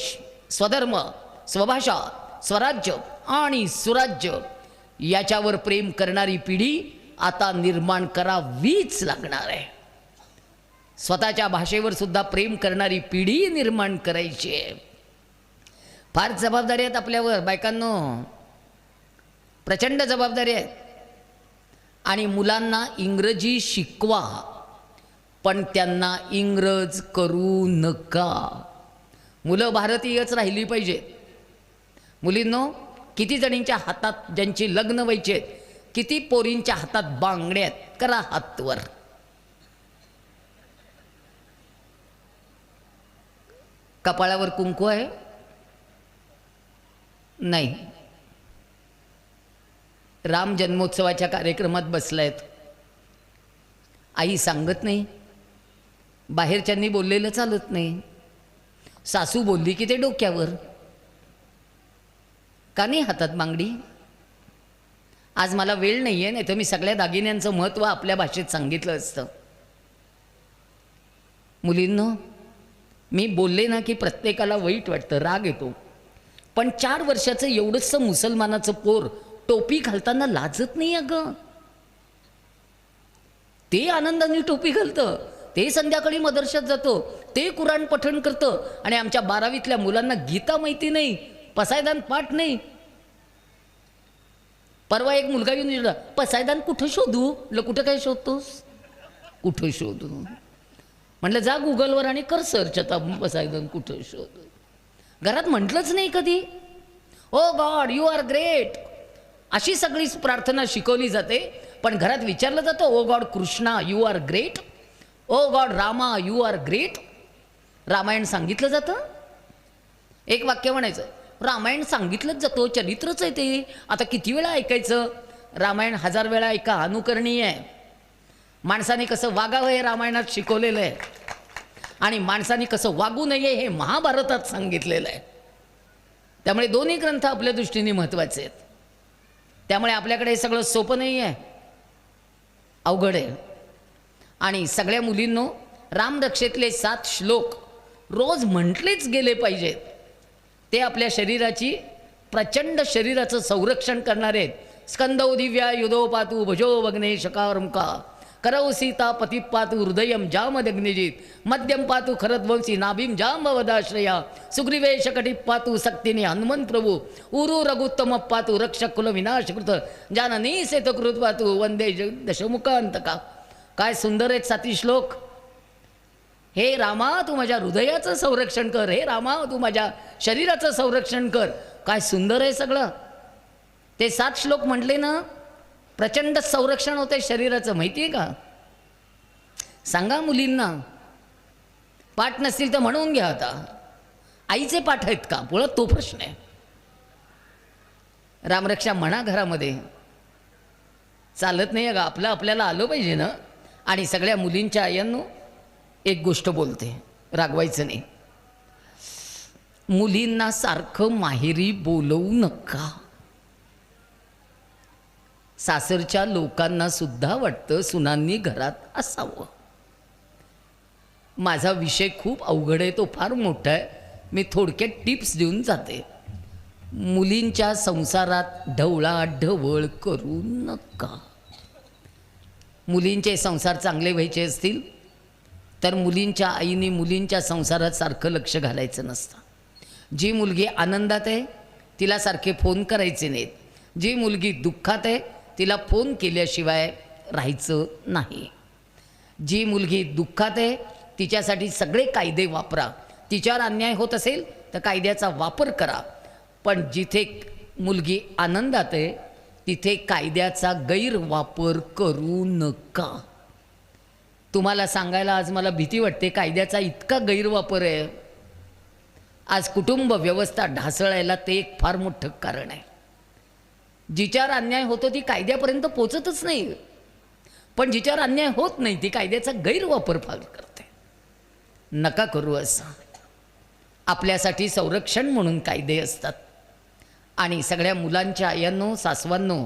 स्वधर्म, स्वभाषा, स्वराज्य आणि सुराज्य याच्यावर प्रेम करणारी पिढी आता निर्माण करावीच लागणार आहे. स्वतःच्या भाषेवर सुद्धा प्रेम करणारी पिढी निर्माण करायची आहे. फार जबाबदारी आहेत आपल्यावर बायकांनो, प्रचंड जबाबदारी आहेत. आणि मुलांना इंग्रजी शिकवा, पण त्यांना इंग्रज करू नका. मुलं भारतीयच राहिली पाहिजेत. मुलींनो, किती जणींच्या हातात ज्यांची लग्न व्हायची आहेत, किती पोरींच्या हातात बांगड्या आहेत, करा हातवर. कपाळावर कुंकू आहे? नाही. राम जन्मोत्सवाच्या कार्यक्रमात बसलायत, आई सांगत नाही, बाहेरच्यांनी बोललेलं चालत नाही. सासू बोलली की ते डोक्यावर. का नाही हातात बांगडी? आज मला वेळ नाही आहे, नाही तर मी सगळ्या दागिन्यांचं महत्त्व आपल्या भाषेत सांगितलं असतं. मुलींनो, मी बोलले ना की प्रत्येकाला वाईट वाटतं, राग येतो, पण 4 वर्षाचं एवढंसं मुसलमानाचं पोर टोपी घालताना लाजत नाही अगं. ते आनंदाने टोपी घालतं, ते संध्याकाळी मदरशात जातो, ते कुराण पठण करतं. आणि आमच्या 12वीतल्या मुलांना गीता माहिती नाही, पसायदान पाठ नाही. परवा एक मुलगा येऊन विचारला, पसायदान कुठं शोधू? म्हटलं कुठं काय शोधतोस, कुठं शोधू? म्हटलं जा गुगलवर आणि कर सर्च, आता पसायदान कुठं शोधू. घरात म्हटलंच नाही कधी. Oh God you are great अशी सगळी प्रार्थना शिकवली जाते, पण घरात विचारलं जातं oh God Krishna you are great, oh God Rama you are great. Ramayana सांगितलं जातं, एक वाक्य म्हणायचं, रामायण सांगितलंच जातो, चरित्रच आहे ते, आता किती वेळा ऐकायचं? रामायण 1000 वेळा ऐका, अनुकरणीय आहे. माणसाने कसं वागावं हे रामायणात शिकवलेलं आहे, आणि माणसाने कसं वागू नये हे महाभारतात सांगितलेलं आहे. त्यामुळे दोन्ही ग्रंथ आपल्या दृष्टीने महत्त्वाचे आहेत. त्यामुळे आपल्याकडे हे सगळं सोपं नाही आहे, अवघड आहे. आणि सगळ्या मुलींनो, रामरक्षेतले 7 श्लोक रोज म्हटलेच गेले पाहिजेत. ते आपल्या शरीराची, प्रचंड शरीराचं संरक्षण करणारे आहेत. स्कंदौ दिव्या युधो पातु भजो भग्ने शकारमुका करौ सीता पती पातु हृदयम जामदग्निजित मध्यम पातु खरद्वंशी नाभीम जांबवदाश्रया सुग्रीवेश कटी पातु सक्तीने हनुमंत प्रभू उरु रघुत्तम पातु रक्षक कुल विनाशकृत जाननी सेतकृत पातु वंदे दशमुखांतका. काय सुंदर आहेत 7 श्लोक. हे रामा तू माझ्या हृदयाचं संरक्षण कर, हे रामा तू माझ्या शरीराचं संरक्षण कर. काय सुंदर आहे सगळं. ते 7 श्लोक म्हटले ना, प्रचंड संरक्षण होते शरीराचं, माहिती आहे का? सांगा मुलींना, पाठ नसतील तर म्हणून घ्या. आता आईचे पाठ आहेत का पुढं, तो प्रश्न आहे. रामरक्षा म्हणा घरामध्ये, चालत नाही का? आपलं आपल्याला आलं पाहिजे ना. आणि सगळ्या मुलींच्या आयांनो एक गोष्ट बोलते, रागवायचं नाही. मुलींना सारखं माहेरी बोलवू नका. सासरच्या लोकांना सुद्धा वाटतं सुनांनी घरात असावं. माझा विषय खूप अवघड आहे, तो फार मोठा आहे. मी थोडक्यात टिप्स देऊन जाते. मुलींच्या संसारात ढवळाढवळ करू नका. मुलींचे संसार चांगले व्हायचे असतील तर मुलींच्या आईने मुलींच्या संसारात सारखं लक्ष घालायचं नसतं. जी मुलगी आनंदात आहे तिला सारखे फोन करायचे नाहीत. जी मुलगी दुःखात आहे तिला फोन केल्याशिवाय राहायचं नाही. जी मुलगी दुःखात आहे तिच्यासाठी सगळे कायदे वापरा. तिच्यावर अन्याय होत असेल तर कायद्याचा वापर करा, पण जिथे मुलगी आनंदात आहे तिथे कायद्याचा गैरवापर करू नका. तुम्हाला सांगायला आज मला भीती वाटते, कायद्याचा इतका गैरवापर आहे. आज कुटुंब व्यवस्था ढासळायला ते एक फार मोठं कारण आहे. जिच्यावर अन्याय होतो ती कायद्यापर्यंत पोचतच नाही, पण जिच्यावर अन्याय होत नाही ती कायद्याचा गैरवापर फार करते. नका करू असं. आपल्यासाठी संरक्षण म्हणून कायदे असतात. आणि सगळ्या मुलांच्या आयांनो, सासवांनो,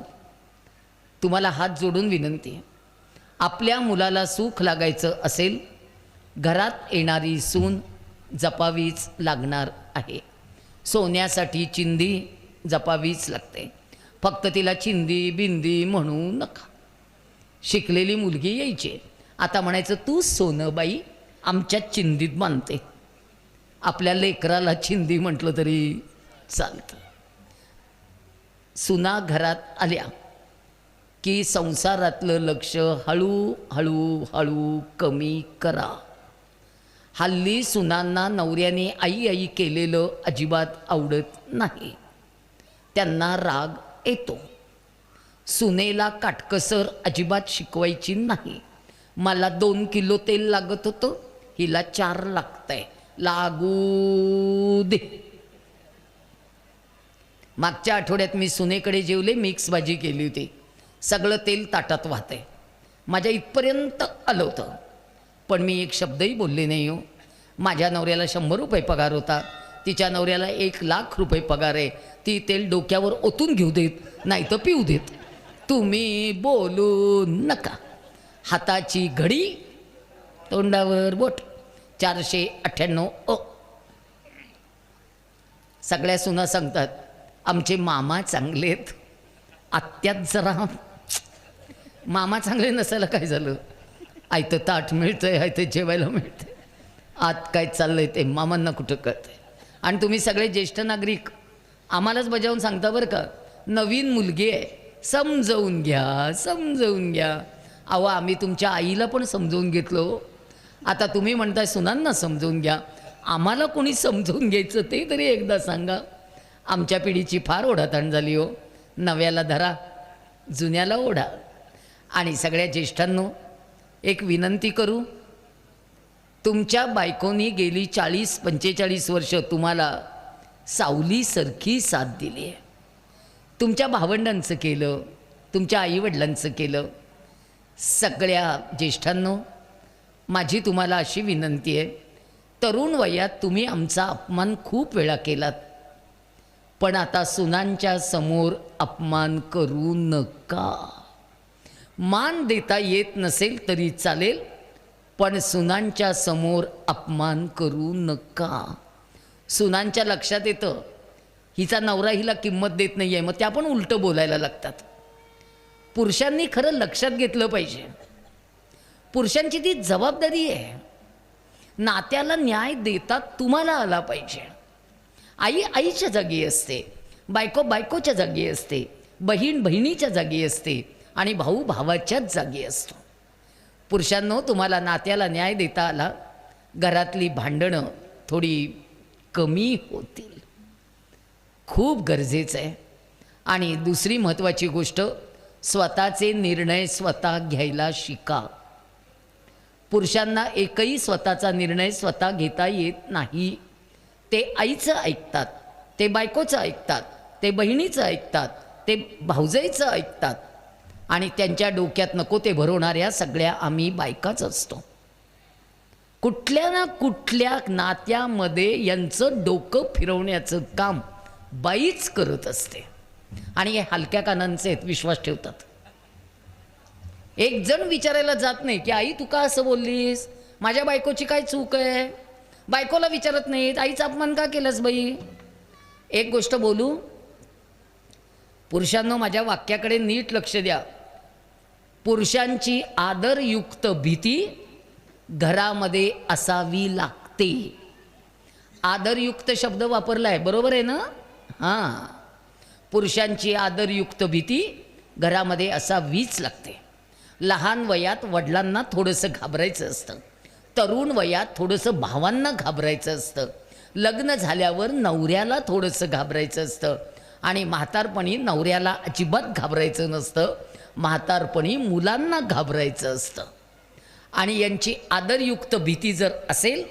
तुम्हाला हात जोडून विनंती आहे, आपल्या मुलाला सुख लागायचं असेल घरात येणारी सून जपावीच लागणार आहे. सोन्यासाठी चिंधी जपावीच लागते. फक्त तिला चिंदी बिंदी म्हणू नका. शिकलेली मुलगी यायची, आता म्हणायचं तू सोनं बाई आमच्या चिंदीत बांधते. आपल्या लेकराला चिंदी म्हटलं तरी चालतं. सुना घरात आल्या की संसारातलं लक्ष हळूहळू हळू कमी करा. हल्ली सुनांना नवऱ्याने आई आई केलेलं अजिबात आवडत नाही, त्यांना राग येतो. सुनेला काटकसर अजिबात शिकवायची नाही. मला 2 किलो तेल लागत होतं, हिला 4 लागतंय, लागू दे. मागच्या आठवड्यात मी सुनेकडे जेवले, मिक्स भाजी केली होती, सगळं तेल ताटात वाहतंय. माझ्या इथपर्यंत आलं होतं, पण मी एक शब्दही बोलले नाही हो. माझ्या नवऱ्याला 100 रुपये पगार होता, तिच्या नवऱ्याला 1,00,000 रुपये पगार आहे. ती तेल डोक्यावर ओतून घेऊ देत, नाही तर पिऊ देत. तुम्ही बोलू नका. हाताची घडी, तोंडावर बोट, 498 सगळ्या सुना सांगतात आमचे मामा चांगलेत, आत्यात जरा मामा चांगले नसायला काय झालं, आयतं ताट मिळतंय, आयतं जेवायला मिळतंय, आत काय चाललंय ते मामांना कुठं कळतंय. आणि तुम्ही सगळे ज्येष्ठ नागरिक आम्हालाच बजावून सांगता बरं का, नवीन मुलगी आहे, समजवून घ्या, समजवून घ्या. अहो आम्ही तुमच्या आईला पण समजवून घेतलो, आता तुम्ही म्हणताय सुनांना समजवून घ्या. आम्हाला कोणी समजवून घ्यायचं ते तरी एकदा सांगा. आमच्या पिढीची फार ओढाताण झाली हो. नव्याला धरा, जुन्याला ओढा. आणि सगळ्या ज्येष्ठांनो एक विनंती करू, तुमच्या बायकोनी गेली 40-45 वर्ष तुम्हाला सावलीसारखी साथ दिली आहे. तुमच्या भावंडांचं केलं, तुमच्या आईवडिलांचं केलं. सगळ्या ज्येष्ठांनो माझी तुम्हाला अशी विनंती आहे, तरुण वयात तुम्ही आमचा अपमान खूप वेळा केलात, पण आता सुनांच्या समोर अपमान करू नका. मान देता येत नसेल तरी चालेल, पण सुनांच्या समोर अपमान करू नका. सुनांच्या लक्षात येतं हिचा नवरा हिला किंमत देत नाही आहे, मग त्या पण उलटं बोलायला लागतात. पुरुषांनी खरं लक्षात घेतलं पाहिजे, पुरुषांची ती जबाबदारी आहे. नात्याला न्याय देता तुम्हाला आला पाहिजे. आई आईच्या जागी असते, बायको बायकोच्या जागी असते, बहीण बहिणीच्या जागी असते आणि भाऊ भावाच्याच जागी असतो. पुरुषांनो तुम्हाला नात्याला न्याय देता आला, घरातली भांडणं थोडी कमी होतील, खूप गरजेचं आहे. आणि दुसरी महत्त्वाची गोष्ट, स्वतःचे निर्णय स्वतः घ्यायला शिका. पुरुषांना एकही स्वतःचा निर्णय स्वतः घेता येत नाही. ते आईचं ऐकतात, ते बायकोचं ऐकतात, ते बहिणीचं ऐकतात, ते भाऊजाईचं ऐकतात आणि त्यांच्या डोक्यात नको ते भरवणाऱ्या सगळ्या आम्ही बायकाच असतो. कुठल्या ना कुठल्या नात्यामध्ये यांचं डोकं फिरवण्याचं काम बाईच करत असते आणि हे हलक्या कानांचे आहेत, विश्वास ठेवतात. एक जण विचारायला जात नाही की आई तू का असं बोललीस, माझ्या बायकोची काय चूक आहे. बायकोला विचारत नाहीत आईचा अपमान का केलास बाई. एक गोष्ट बोलू, पुरुषांनो माझ्या वाक्याकडे नीट लक्ष द्या. पुरुषांची आदरयुक्त भीती घरामध्ये असावी लागते. आदरयुक्त शब्द वापरला आहे, बरोबर आहे ना. हां, पुरुषांची आदरयुक्त भीती घरामध्ये असावीच लागते. लहान वयात वडिलांना थोडंसं घाबरायचं असतं, तरुण वयात थोडंसं भावांना घाबरायचं असतं, लग्न झाल्यावर नवऱ्याला थोडंसं घाबरायचं असतं आणि म्हातारपणी नवऱ्याला अजिबात घाबरायचं नसतं, म्हातारपणी मुलांना घाबरायचं असतं. आणि यांची आदरयुक्त भीती जर असेल,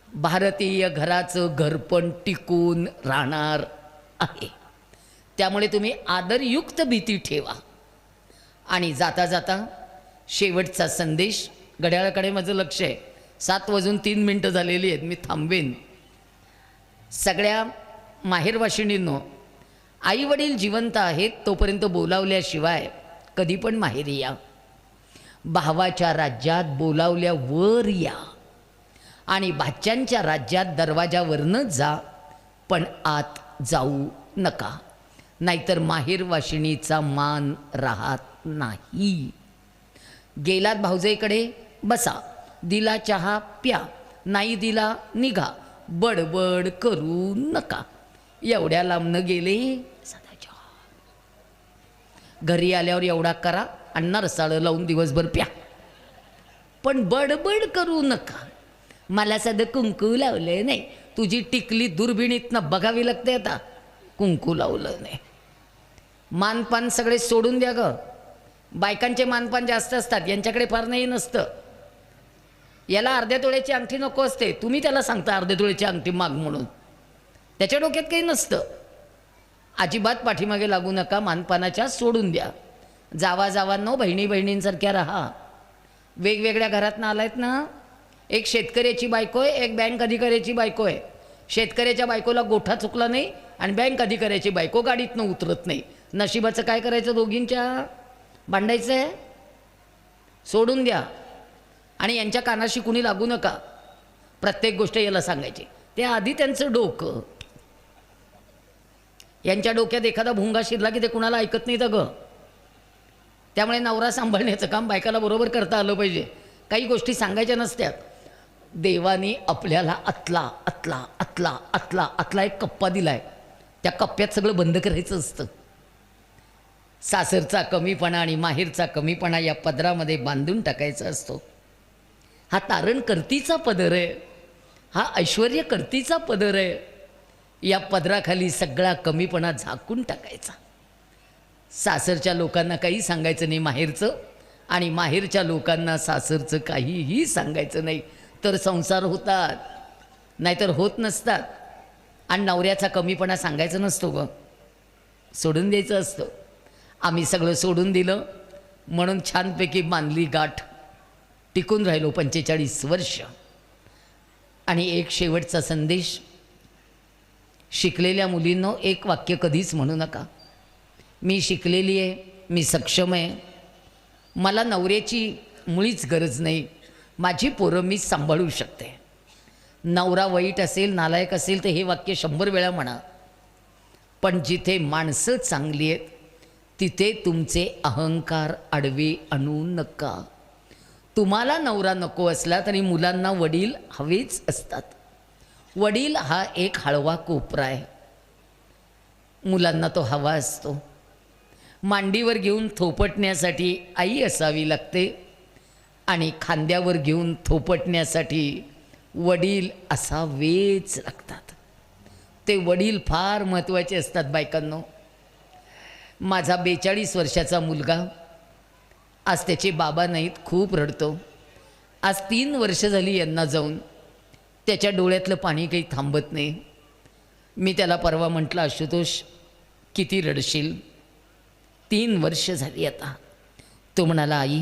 भारतीय घराचं घरपण टिकून राहणार आहे. त्यामुळे तुम्ही आदरयुक्त भीती ठेवा. आणि जाता जाता शेवटचा संदेश, घड्याळाकडे माझं लक्ष आहे, 7:03 झालेली आहेत, मी थांबवेन. सगळ्या माहेरवाशिणींनो, आईवडील जिवंत आहेत तोपर्यंत बोलावल्याशिवाय कधी पण माहेरी या. भावाच्या राज्यात बोलावल्यावर या आणि भाच्यांच्या राज्यात दरवाजावरनं जा, पण आत जाऊ नका, नाहीतर माहेरवाशिणीचा मान राहत नाही. गेलात भाऊजाईकडे बसा, दिला चहा प्या, नाही दिला निघा, बडबड करू नका. एवढ्या लांबनं गेले साधा चहा, घरी आल्यावर एवढा करा, अण्णा रसाळं लावून दिवसभर प्या, पण बडबड करू नका. मला साधं कुंकू लावलं नाही, तुझी टिकली दुर्बिणीतनं बघावी लागते, आता कुंकू लावलं नाही. मानपान सगळे सोडून द्या ग. बायकांचे मानपान जास्त असतात, यांच्याकडे फार नाही नसतं. याला अर्ध्या तोळ्याची अंगठी नको असते, तुम्ही त्याला सांगता अर्ध्या तोळ्याची अंगठी माग म्हणून, त्याच्या डोक्यात काही नसतं. अजिबात पाठीमागे लागू नका, मानपानाच्या सोडून द्या. जावांनो बहिणी बहिणींसारख्या राहा. वेगवेगळ्या घरातनं आलायत ना, एक शेतकऱ्याची बायको आहे, एक बँक अधिकाऱ्याची बायको आहे. शेतकऱ्याच्या बायकोला गोठा चुकला नाही आणि बँक अधिकाऱ्याची बायको गाडीतनं उतरत नाही. नशिबाचं काय करायचं, दोघींच्या भांडायचं आहे, सोडून द्या. आणि यांच्या कानाशी कुणी लागू नका. प्रत्येक गोष्ट याला सांगायची. ते आधी त्यांचं डोकं, यांच्या डोक्यात एखादा भुंगा शिरला की ते कुणाला ऐकत नाही तर ग. त्यामुळे नवरा सांभाळण्याचं काम बायकाला बरोबर करता आलं पाहिजे. काही गोष्टी सांगायच्या नसत्यात. देवाने आपल्याला आतला आतला आतला आतला आतला एक कप्पा दिलाय. त्या कप्प्यात सगळं बंद करायचं असतं. सासरचा कमीपणा आणि माहेरचा कमीपणा या पदरामध्ये बांधून टाकायचा असतो. हा तारण करतीचा पदर आहे, हा ऐश्वर्य करतीचा पदर आहे. या पदराखाली सगळा कमीपणा झाकून टाकायचा. सासरच्या लोकांना काही सांगायचं नाही माहेरचं, आणि माहेरच्या लोकांना सासरचं काहीही सांगायचं नाही. तर संसार होतात, नाहीतर होत नसतात. आणि नवऱ्याचा कमीपणा सांगायचा नसतो ग, सोडून द्यायचं असतं. आम्ही सगळं सोडून दिलं म्हणून छानपैकी बांधली गाठ, टिकून राहिलो 45 वर्ष. आणि एक शेवटचा संदेश, शिकलेल्या मुलींनो, एक वाक्य कधीच म्हणू नका, मी शिकलेली आहे, मी सक्षम आहे, मला नवऱ्याची मुळीच गरज नाही, माझी पोरं मी सांभाळू शकते. नवरा वाईट असेल, नालायक असेल तर हे वाक्य 100 वेळा म्हणा. पण जिथे माणसं चांगली आहेत तिथे तुमचे अहंकार आडवे आणू नका. तुम्हाला नवरा नको असला तरी मुलांना वडील हवेच असतात. वडील हा एक हळवा कोपरा आहे, मुलांना तो हवा असतो. मांडीवर घेऊन थोपटण्यासाठी आई असावी लागते, आणि खांद्यावर घेऊन थोपटण्यासाठी वडील असावेच लागतात. ते वडील फार महत्त्वाचे असतात बायकांनो. माझा 42 वर्षाचा मुलगा, आज त्याचे बाबा नाहीत, खूप रडतो. आज 3 वर्ष झाली यांना जाऊन, त्याच्या डोळ्यातलं पाणी काही थांबत नाही. मी त्याला परवा म्हटलं, आशुतोष किती रडशील, 3 वर्ष झाली आता. तो म्हणाला, आई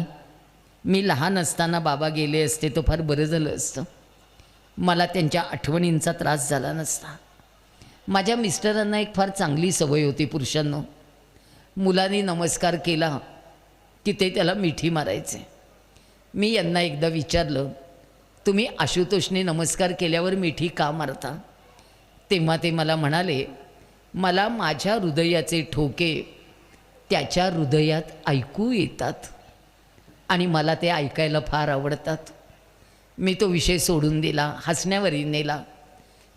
मी लहान असताना बाबा गेले असते तर फार बरं झालं असतं, मला त्यांच्या आठवणींचा त्रास झाला नसता. माझ्या मिस्टरांना एक फार चांगली सवय होती पुरुषांनो, मुलांनी नमस्कार केला की ते त्याला मिठी मारायचे. मी यांना एकदा विचारलं, तुम्ही आशुतोषने नमस्कार केल्यावर मिठी का मारता? तेव्हा ते मला म्हणाले, मला माझ्या हृदयाचे ठोके त्याच्या हृदयात ऐकू येतात आणि मला ते ऐकायला फार आवडतात. मी तो विषय सोडून दिला, हसण्यावरही नेला.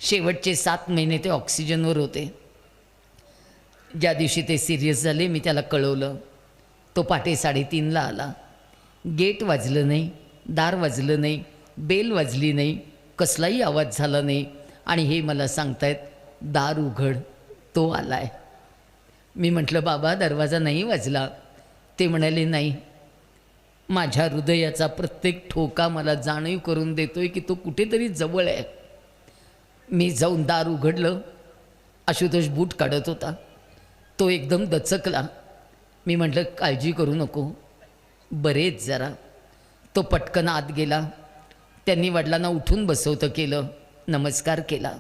शेवटचे 7 महिने ते ऑक्सिजनवर होते. ज्या दिवशी ते सिरियस झाले मी त्याला कळवलं. तो पहाटे 3:30ला आला. गेट वाजलं नाही, दार वाजलं नाही, बेल वाजली नाही, कसलाही आवाज झाला नाही, आणि हे मला सांगतायत दार उघड, तो आलाय. मी म्हटलं, बाबा दरवाजा नाही वाजला? ते म्हणाले, नाही, माझ्या हृदयाचा प्रत्येक ठोका मला जाणीव करून देतोय की तो कुठेतरी जवळ आहे. मी जाऊन दार उघडलं. आशुतोष बूट काढत होता. तो एकदम दचकला. मी म्हटलं, काळजी करू नको, बरेच जरा. तो पटकन आत गेला. त्यांनी वडिलांना उठून बसवतं केलं, नमस्कार केला.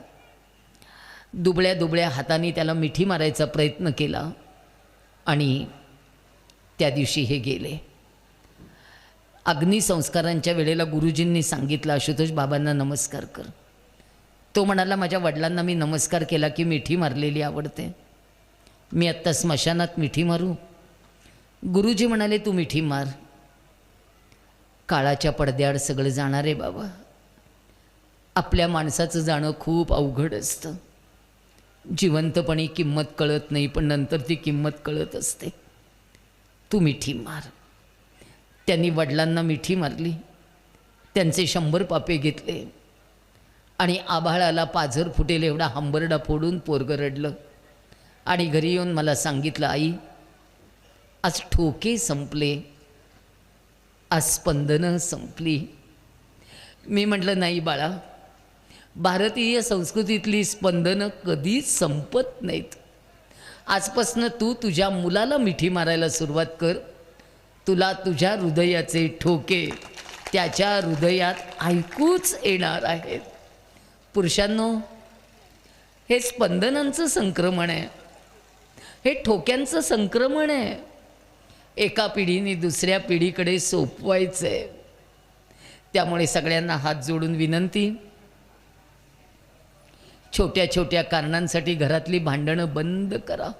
दुबळ्या दुबळ्या हाताने त्याला मिठी मारायचा प्रयत्न केला, आणि त्या दिवशी हे गेले. अग्निसंस्कारांच्या वेळेला गुरुजींनी सांगितलं, आशुतोष बाबांना नमस्कार कर. तो म्हणाला, माझ्या वडिलांना मी नमस्कार केला की मिठी मारलेली आवडते, मी आत्ता स्मशानात मिठी मारू? गुरुजी म्हणाले, तू मिठी मार. काळाच्या पडद्याआड सगळं जाणार आहे बाबा. आपल्या माणसाचं जाणं खूप अवघड असतं. जिवंतपणी किंमत कळत नाही, पण नंतर ती किंमत कळत असते. तू मिठी मार. त्यांनी वडिलांना मिठी मारली. त्यांचे 100 पापे घेतले, आणि आभाळाला पाझर फुटेल एवढा हंबरडा फोडून पोरगं रडलं. आणि घरी येऊन मला सांगितलं, आई आज ठोके संपले, आज स्पंदनं संपली. मी म्हटलं, नाही बाळा, भारतीय संस्कृतीतली स्पंदनं कधीच संपत नाहीत. आजपासनं तू तुझ्या मुलाला मिठी मारायला सुरुवात कर. तुला तुझ्या हृदयाचे ठोके त्याच्या हृदयात ऐकूच येणार आहेत. पुरुषांनो, हे स्पंदनांचं संक्रमण आहे, हे ठोक्यांचं संक्रमण आहे. एका पिढीने दुसऱ्या पिढीकडे सोपवायचं आहे. त्यामुळे सगळ्यांना हात जोडून विनंती, छोट्या छोट्या कारणांसाठी घरातली भांडणं बंद करा.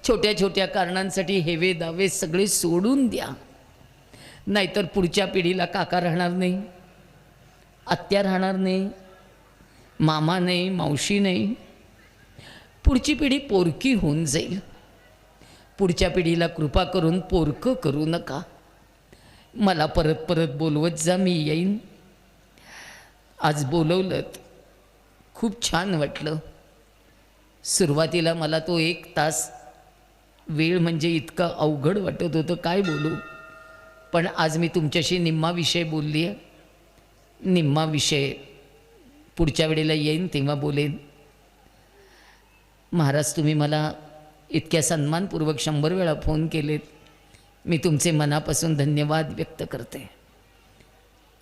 छोट्या छोट्या कारणांसाठी हेवे दावे सगळे सोडून द्या. नाहीतर पुढच्या पिढीला काका राहणार नाही, आत्या राहणार नाही, मामा नाही, मावशी नाही. पुढची पिढी पोरकी होऊन जाईल. पुढच्या पिढीला कृपा करून पोरकं करू नका. मला परत परत बोलवत जा, मी येईन. आज बोलवलं, खूप छान वाटलं. सुरुवातीला मला तो 1 तास वेळ म्हणजे इतकं अवघड वाटत होतं, काय बोलू. पण आज मी तुमच्याशी निम्मा विषय बोलली आहे. निम्मा विषय पुढच्या वेळेला येईन तेव्हा बोलेन. महाराज, तुम्ही मला इतक्या सन्मानपूर्वक 100 वेळा फोन केलेत. मी तुमचे मनापासून धन्यवाद व्यक्त करते.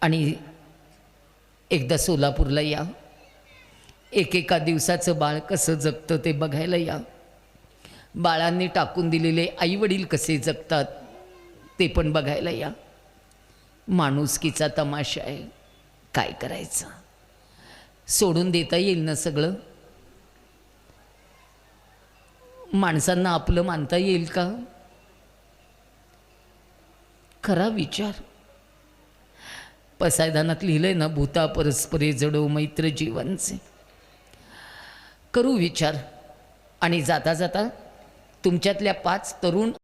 आणि एकदा सोलापूरला या. एकेका दिवसाचं बाळ कसं जगतं ते बघायला या. बाळांनी टाकून दिलेले आईवडील कसे जगतात ते पण बघायला या. माणुसकीचा तमाशा आहे. काय करायचं, सोडून देता येईल ना सगळं? माणसांना आपलं मानता येईल का? खरा विचार. पसायदानात लिहिलंय ना, भूता परस्परे जडो मैत्र जीवनचे. करू विचार. आणि जाता जाता तुमच्यातल्या 5 तरुण